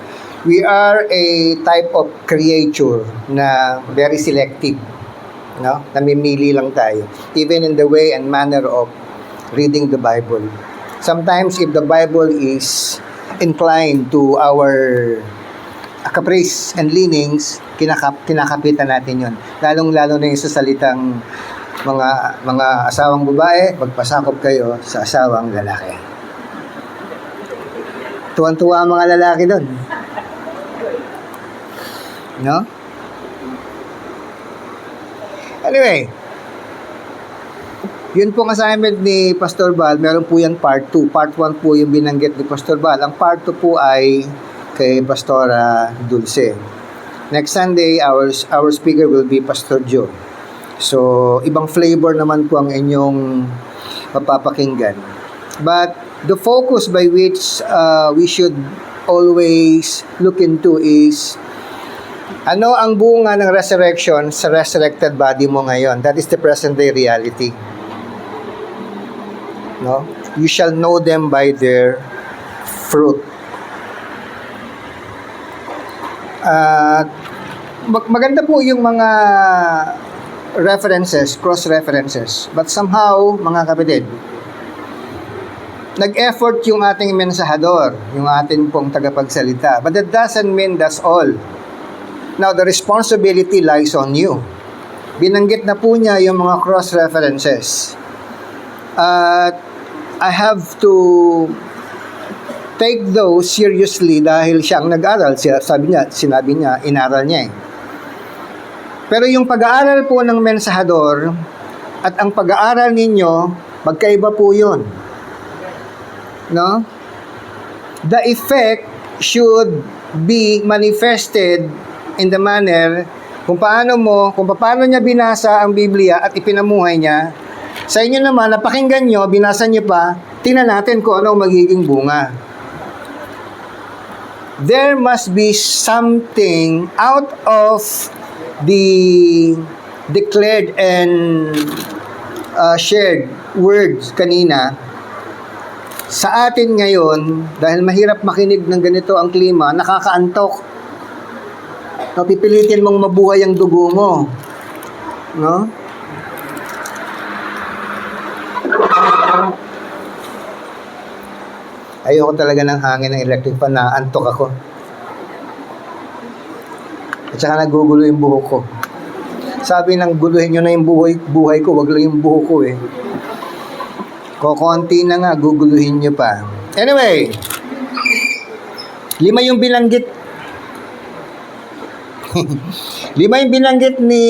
We are a type of creature na very selective. No? Namimili lang tayo. Even in the way and manner of reading the Bible. Sometimes, if the Bible is inclined to our caprice and leanings, kinakapitan natin yon. Lalong-lalo na yung sa salitang mga asawang babae, magpasakop kayo sa asawang lalaki. Tuwan-tuwa ang mga lalaki doon. No? Anyway, yun pong assignment ni Pastor Bal. Meron po yan part 2. Part 1 po yung binanggit ni Pastor Bal. Ang part 2 po ay kay Pastora Dulce. Next Sunday, our speaker will be Pastor Joe. So, ibang flavor naman po ang inyong mapapakinggan. But, the focus by which we should always look into is ano ang bunga ng resurrection sa resurrected body mo ngayon. That is the present day reality. No? You shall know them by their fruit. Maganda po yung mga references, cross-references. But somehow, mga kapatid, nag-effort yung ating mensahador, yung ating pong tagapagsalita. But that doesn't mean that's all. Now, the responsibility lies on you. Binanggit na po niya yung mga cross-references. I have to take those seriously dahil siya ang nag-aral. Sinabi niya, inaral niya eh. Pero yung pag-aaral po ng mensahador at ang pag-aaral ninyo, magkaiba po yun. No? The effect should be manifested in the manner kung paano niya binasa ang Biblia at ipinamuhay niya. Sa inyo naman, napakinggan nyo, binasa nyo pa, tingnan natin kung ano magiging bunga. There must be something out of the declared and shared words kanina. sa atin ngayon, dahil mahirap makinig ng ganito ang klima, nakakaantok. No, pipilitin mong mabuhay ang dugo mo. No? Ayoko talaga ng hangin ng electric fan, naantok ako. At saka nagugulo yung buhok ko. Sabi ng guluhin nyo na yung buhay ko, wag lang yung buhok ko eh. Kokonti na nga, guguluhin nyo pa. Anyway, 5 yung binanggit. 5 yung binanggit ni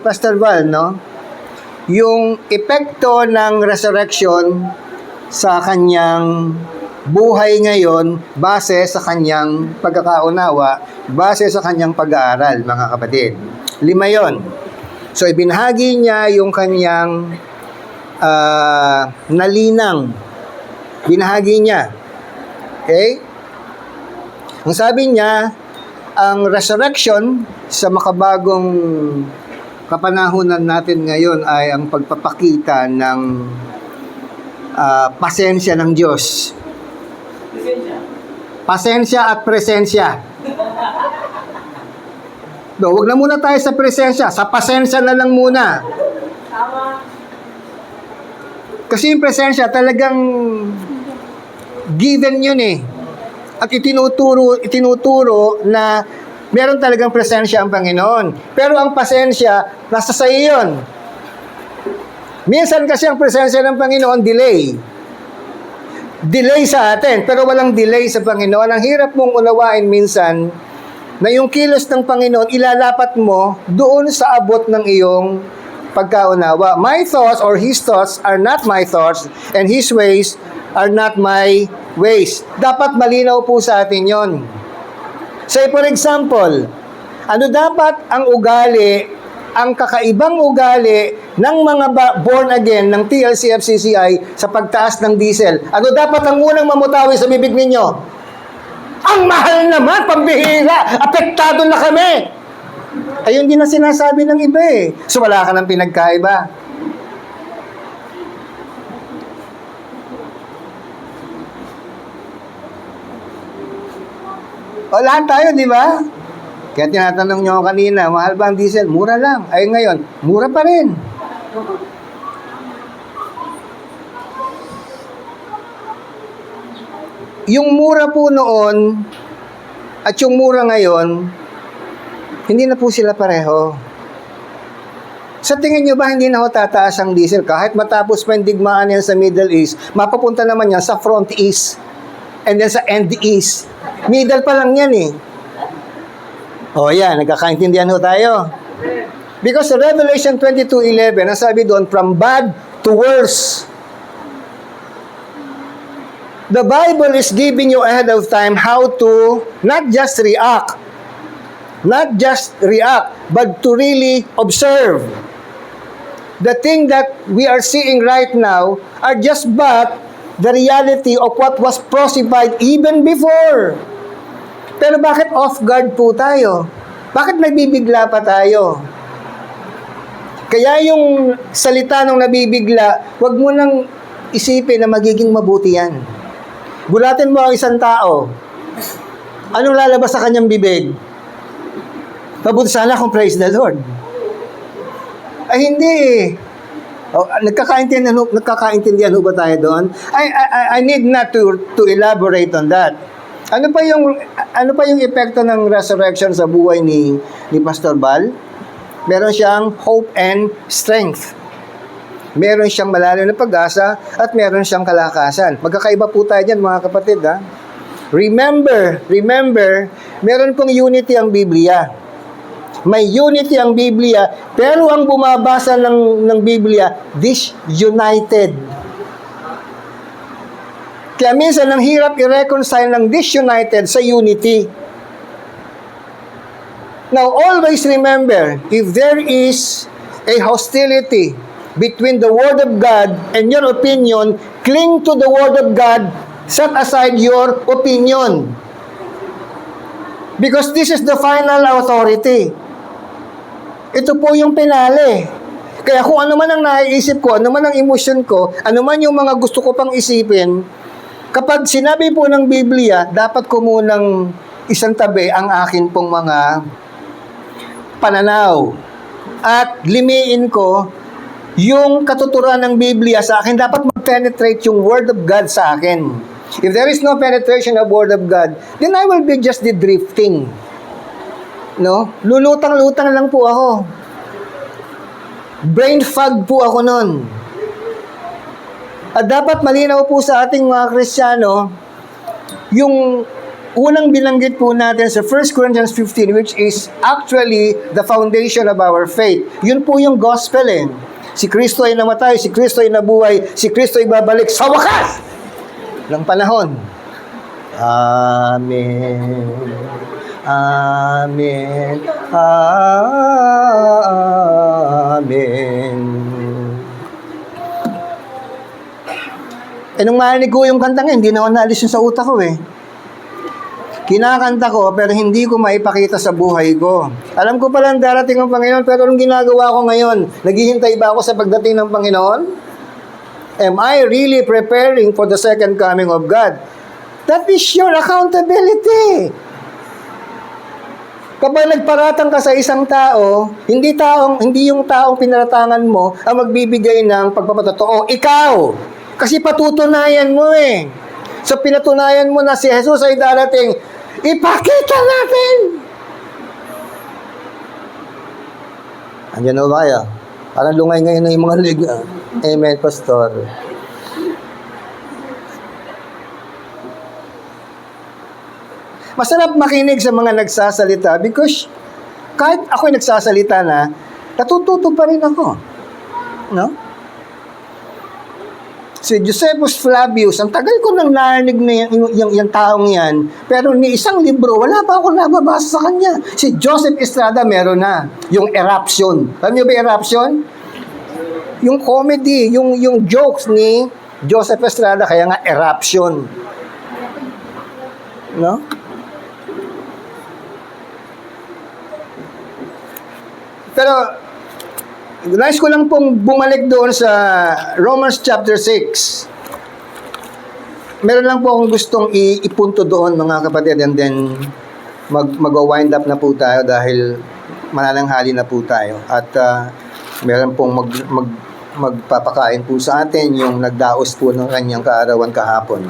Pastor Val, no? Yung epekto ng resurrection sa kanyang buhay ngayon base sa kanyang pagkakaunawa, base sa kanyang pag-aaral, mga kapatid. 5 yon. So, ibinahagi niya yung kanyang nalinang. Binahagi niya. Okay? Ang sabi niya, ang resurrection sa makabagong kapanahunan natin ngayon ay ang pagpapakita ng pasensya ng Diyos. Pasensya at presensya. No, wag na muna tayo sa presensya, sa pasensya na lang muna. Kasi yung presensya talagang given yun eh. At itinuturo na meron talagang presensya ang Panginoon. Pero ang pasensya, nasa sa iyo yun. Minsan kasi ang presensya ng Panginoon, delay. Delay sa atin, pero walang delay sa Panginoon. Ang hirap mong unawain minsan na yung kilos ng Panginoon, ilalapat mo doon sa abot ng iyong pagkaunawa. My thoughts or His thoughts are not my thoughts, and His ways are not my ways. Dapat malinaw po sa atin yon. Say for example, ano dapat ang ugali, ang kakaibang ugali ng mga born again ng TLC FCCI sa pagtaas ng diesel? Ano dapat ang unang mamutawi sa bibig ninyo? Ang mahal naman, pambihira, apektado na kami. Ayun din ang sinasabi ng iba eh. So wala ka ng pinagkaiba. O lahat tayo, di ba? Kaya tinatanong nyo kanina, mahal ba ang diesel? Mura lang. Ay ngayon, mura pa rin. Yung mura po noon at yung mura ngayon, hindi na po sila pareho. Sa tingin nyo ba hindi na ho tataas ang diesel? Kahit matapos pa yung digmaan yan sa Middle East, mapapunta naman yan sa Front East and then sa End East. Middle pa lang yan eh. O yan, nagkakaintindihan ho tayo. Because sa Revelation 22:11, ang sabi doon, from bad to worse. The Bible is giving you ahead of time how to not just react, but to really observe. The thing that we are seeing right now are just but the reality of what was prophesied even before. Pero bakit off guard po tayo? Bakit nagbibigla pa tayo? Kaya yung salita ng nabibigla, wag mo nang isipin na magiging mabuti yan. Gulatin mo ang isang tao. Anong lalabas sa kanyang bibig? Mabuti sana kung praise the Lord. Ay hindi eh. Nagkakaintindihan ba tayo doon? I need not to elaborate on that. Ano pa yung epekto ng resurrection sa buhay ni Pastor Bal? Meron siyang hope and strength. Meron siyang malalim na pag-asa at meron siyang kalakasan. Magkakaiba po tayo dyan, mga kapatid. Ha? Remember, meron pong unity ang Biblia. May unity ang Biblia, pero ang bumabasa ng Biblia, disunited. Kaya minsan, ang hirap i-reconcile ng disunited sa unity. Now, always remember, if there is a hostility between the Word of God and your opinion, cling to the Word of God, set aside your opinion. Because this is the final authority. Ito po yung penale. Kaya kung ano man ang naiisip ko, ano man ang emosyon ko, ano man yung mga gusto ko pang isipin, Kapag sinabi po ng Biblia, dapat ko munang isang tabi ang akin pong mga pananaw at limiin ko yung katuturan ng Biblia sa akin. Dapat mag-penetrate yung Word of God sa akin. If there is no penetration of Word of God, then I will be just the drifting. No? Lulutang-lutang lang po ako. Brain fog po ako nun. At dapat malinaw po sa ating mga Kristiyano, yung unang binanggit po natin sa 1 Corinthians 15, which is actually the foundation of our faith. Yun po yung gospel eh. Si Kristo ay namatay, si Kristo ay nabuhay, si Kristo ay babalik sa wakas ng panahon. Amen. Amen. Amen. Nung marinig ko yung kantang hindi na ako naalis yun sa utak ko eh. Kinakanta ko, pero hindi ko maipakita sa buhay ko. Alam ko palang darating ang Panginoon, pero anong ginagawa ko ngayon? Naghihintay ba ako sa pagdating ng Panginoon? Am I really preparing for the second coming of God? That is your accountability. Kapag nagparatang ka sa isang tao, hindi yung taong pinaratangan mo ang magbibigay ng pagpapatotoo. Ikaw! Kasi patutunayan mo eh. So pinatunayan mo na si Jesus ay darating, ipakita natin! Andiyan na ba kayo? Parang lungay ngayon na yung mga lig. Amen, Pastor. Masarap makinig sa mga nagsasalita because kahit ako'y nagsasalita na, natututo pa rin ako. No? Si Josephus Flavius, ang tagal ko nang narinig na yung taong yan, pero ni isang libro, wala pa ako nababasa sa kanya. Si Joseph Estrada meron na, yung Eruption. Alam niyo ba Eruption? Yung comedy, yung jokes ni Joseph Estrada, kaya nga Eruption. No? Pero, nais ko lang pong bumalik doon sa Romans chapter 6. Meron lang po akong gustong ipunto doon, mga kapatid, and then mag-wind up na po tayo dahil manananghali na po tayo. At meron pong magpapakain po sa atin yung nagdaos po ng kanyang kaarawan kahapon.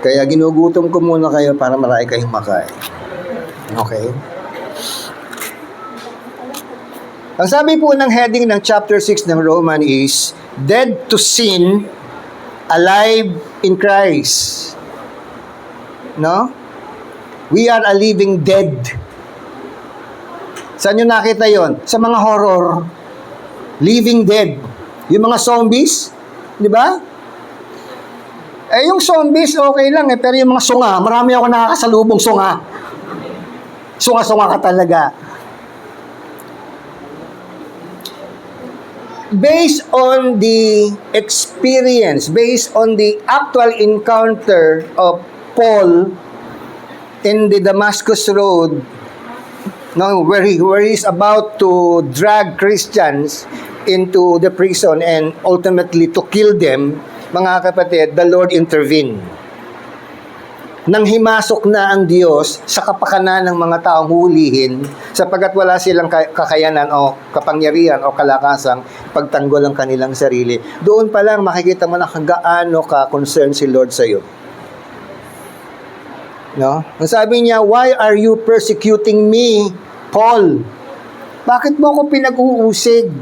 Kaya ginugutom ko muna kayo para marami kayong makain. Okay? Ang sabi po ng heading ng chapter 6 ng Roman is, Dead to Sin, Alive in Christ. No? We are a living dead. Saan nyo nakita yon? Sa mga horror. Living dead. Yung mga zombies, di ba? Yung zombies, okay lang pero yung mga sunga, marami ako nakakasalubong sunga. Sunga-sunga ka talaga. Based on the experience, based on the actual encounter of Paul in the Damascus Road, where he is about to drag Christians into the prison and ultimately to kill them, mga kapatid, the Lord intervened. Nang himasok na ang Diyos sa kapakanan ng mga taong hulihin sapagkat wala silang kakayanan o kapangyarihan o kalakasang pagtanggol ang kanilang sarili. Doon pa lang makikita mo na gaano ka-concern si Lord sa iyo. No? Ang sabi niya, why are you persecuting me, Paul? Bakit mo ako pinag-uusig?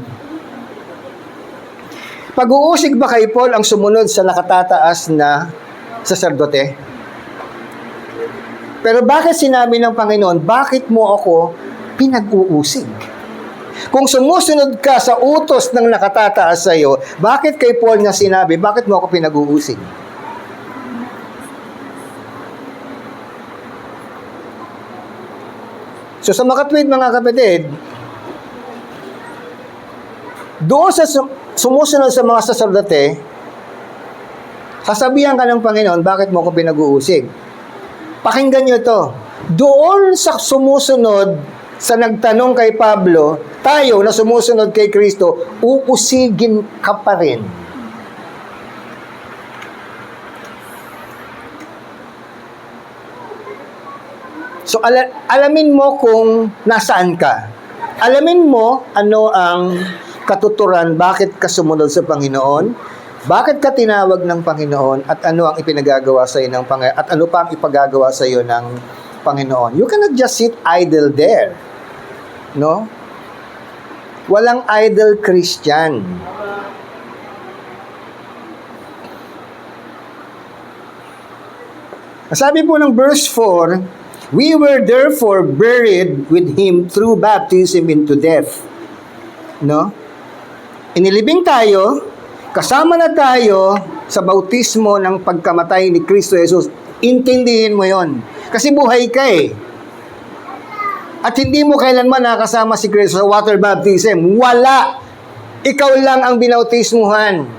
Pag-uusig ba kay Paul ang sumunod sa nakatataas na saserdote? Pero bakit sinabi ng Panginoon, bakit mo ako pinag-uusig? Kung sumusunod ka sa utos ng nakatataas sa iyo, bakit kay Paul niya sinabi, bakit mo ako pinag-uusig? So sa makatwid mga kapatid, doon sa sumusunod sa mga saserdote, sasabihan ka ng Panginoon, bakit mo ako pinag-uusig? Pakinggan nyo to. Doon sa sumusunod, sa nagtanong kay Pablo, tayo na sumusunod kay Kristo, uusigin ka pa rin. So, alamin mo kung nasaan ka. Alamin mo ano ang katuturan, bakit ka sumunod sa Panginoon, bakit ka tinawag ng Panginoon, at ano ang ipinagagawa sa iyo ng Panginoon, at ano pa ang ipagagawa sa iyo ng Panginoon. You cannot just sit idle there. No? Walang idle Christian. Sabi po ng verse 4, we were therefore buried with Him through baptism into death. No? Inilibing tayo, kasama na tayo sa bautismo ng pagkamatay ni Kristo Jesus. Intindihin mo yon. Kasi buhay ka eh. At hindi mo kailanman nakasama si Kristo sa water baptism. Wala! Ikaw lang ang binautismuhan.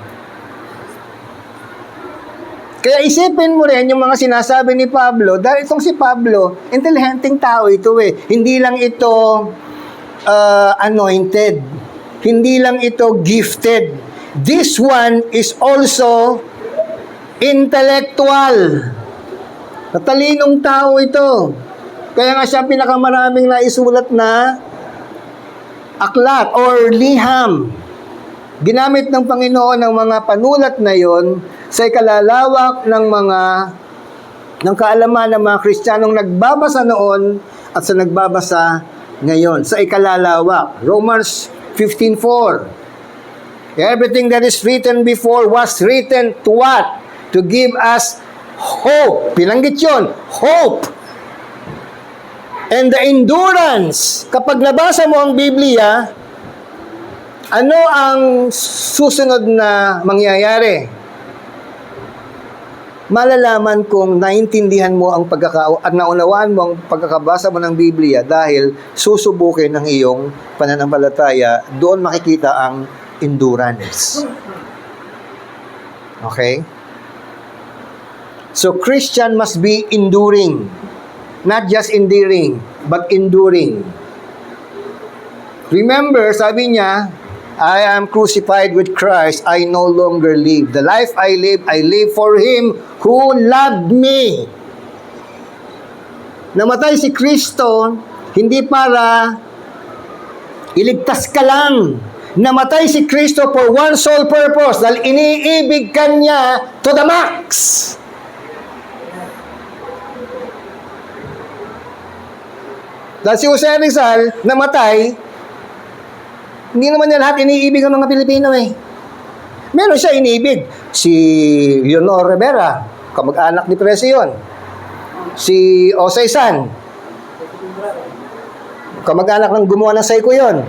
Kaya isipin mo rin yung mga sinasabi ni Pablo, dahil itong si Pablo, intelihenteng tao ito eh. Hindi lang ito anointed. Hindi lang ito gifted. This one is also intellectual. Matalinong tao ito. Kaya nga siya pinakamaraming naisulat na aklat or liham. Ginamit ng Panginoon ang mga panulat na yon sa ikalalawak ng kaalaman ng mga Kristiyanong nagbabasa noon at sa nagbabasa ngayon. Sa ikalalawak. Romans 15:4. Everything that is written before was written to what? To give us hope. Pinanggit yun. Hope. And the endurance. Kapag nabasa mo ang Biblia, ano ang susunod na mangyayari? Malalaman kung naintindihan mo ang at naunawaan mo ang pagkakabasa mo ng Biblia dahil susubukin ng iyong pananampalataya, doon makikita ang endurance. Okay? So, Christian must be enduring. Not just endearing, but enduring. Remember, sabi niya, I am crucified with Christ, I no longer live. The life I live for Him who loved me. Namatay si Kristo, hindi para iligtas ka lang. Namatay si Kristo for one sole purpose, dahil iniibig ka niya to the max. Dahil si Jose Rizal namatay, hindi naman niya lahat iniibig ang mga Pilipino eh. Meron siya iniibig. Si Leonor Rivera, kamag-anak ni Presion. Si Osay San, kamag-anak ng gumawa ng Seiko yun.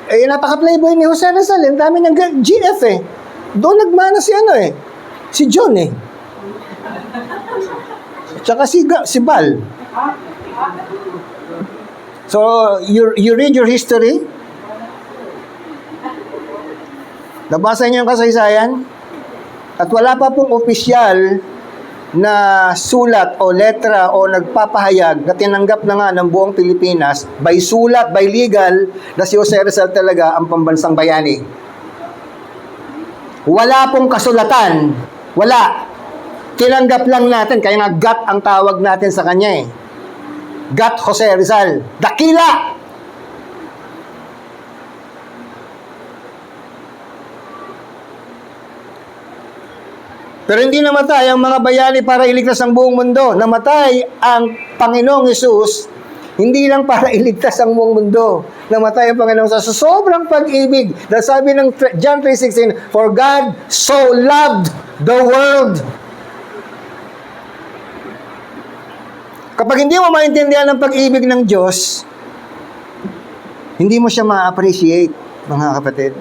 Eh, napaka-playboy ni Jose Rizal. Ang dami ng GF eh. Doon nagmana si si John eh. Tsaka si Bal. So, you read your history. Nabasa niyo yung kasaysayan. At wala pa pong opisyal na sulat o letra o nagpapahayag na tinanggap na nga ng buong Pilipinas by sulat, by legal, na si Jose Rizal talaga ang pambansang bayani. Wala pong kasulatan. Wala. Tinanggap lang natin. Kaya nga GAT ang tawag natin sa kanya eh. GAT Jose Rizal. Dakila! Pero hindi namatay ang mga bayani para iligtas ang buong mundo. Namatay ang Panginoong Hesus, hindi lang para iligtas ang buong mundo. Namatay ang Panginoong sa sobrang pag-ibig. Dahil sabi ng John 3:16, for God so loved the world. Kapag hindi mo maintindihan ang pag-ibig ng Diyos, hindi mo siya ma-appreciate, mga kapatid.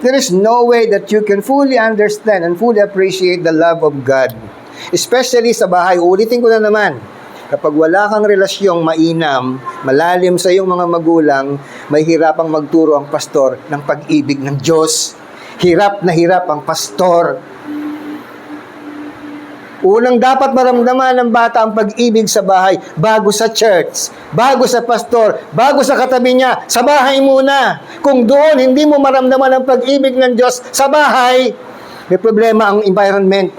There is no way that you can fully understand and fully appreciate the love of God. Especially sa bahay. Ulitin ko na naman. Kapag wala kang relasyong mainam, malalim sa iyong mga magulang, may hirapang magturo ang pastor ng pag-ibig ng Diyos. Hirap na hirap ang pastor. Unang dapat maramdaman ng bata ang pag-ibig sa bahay, bago sa church, bago sa pastor, bago sa katabi niya, sa bahay muna. Kung doon hindi mo maramdaman ang pag-ibig ng Diyos sa bahay, may problema ang environment.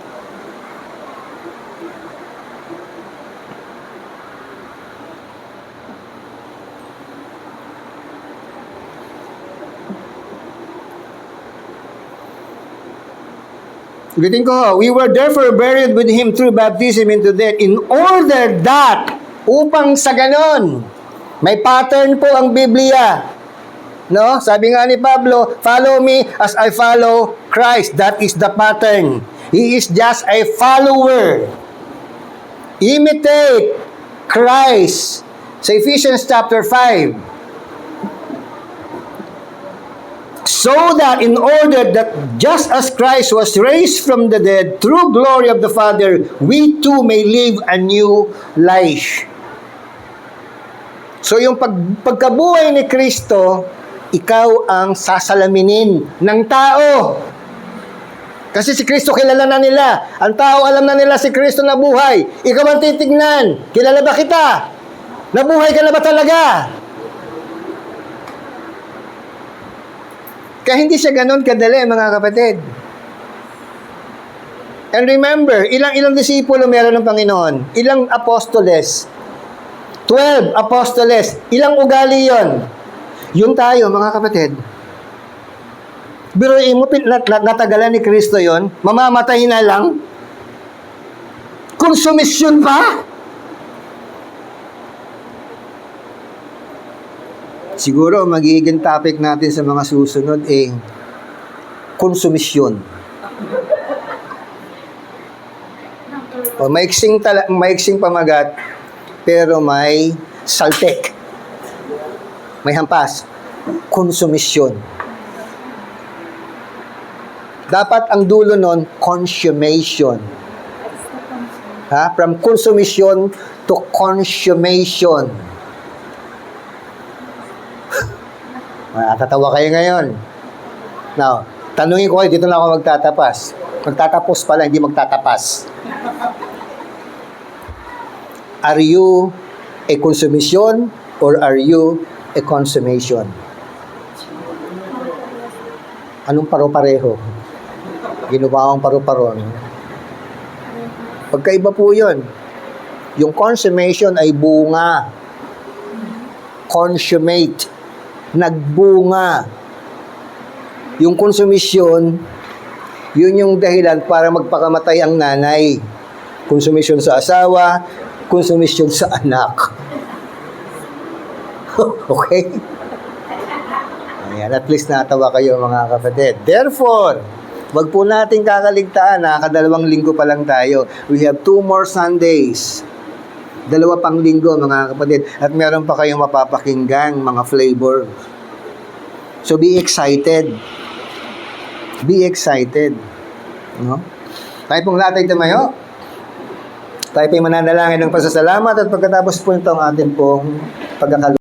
Ulitin ko, we were therefore buried with Him through baptism into death in order that, upang sa ganon, may pattern po ang Biblia. No? Sabi nga ni Pablo, follow me as I follow Christ. That is the pattern. He is just a follower. Imitate Christ. Sa Ephesians chapter 5. So that in order that just as Christ was raised from the dead through glory of the Father, we too may live a new life. So yung pagkabuhay ni Kristo, ikaw ang sasalaminin ng tao. Kasi si Kristo kilala na nila. Ang tao alam na nila si Kristo na buhay. Ikaw ang titignan. Kilala ba kita? Nabuhay ka na ba talaga? Kaya hindi siya ganon kadali, mga kapatid. And remember, ilang disipulo meron ng Panginoon? Ilang apostoles? 12 apostoles. Ilang ugali yon? Yung tayo, mga kapatid. Biruin mo, natagalan ni Kristo yon, mamamatay na lang. Konsumisyon pa? Siguro, magiging topic natin sa mga susunod konsumisyon. O, maiksing pamagat, pero may saltek. May hampas. Konsumisyon. Dapat ang dulo nun, consummation. Ha? From consummation to consummation. Tatawa kayo ngayon. Now, tanungin ko kayo, dito na ako magtatapas. Magtatapos pala, hindi magtatapas. Are you a consummation or are you a consummation? Anong paro-pareho? Ginawang paro-paron. Pagkaiba po yun. Yung consummation ay bunga. Consummate. Nagbunga. Yung consummation, yun yung dahilan para magpakamatay ang nanay. Consummation sa asawa, consummation sa anak. Okay? Ayan, at least natawa kayo, mga kapatid. Therefore, wag po natin kakaligtaan, nakakadalawang linggo pa lang tayo. We have 2 more Sundays. 2 pang linggo, mga kapatid. At meron pa kayong mapapakinggang mga flavor. So, be excited. Be excited. No? Tayo pong latay tumayo. Tayo pong mananalangin ng pasasalamat at pagkatapos po ito ang ating pong pagkakalunan.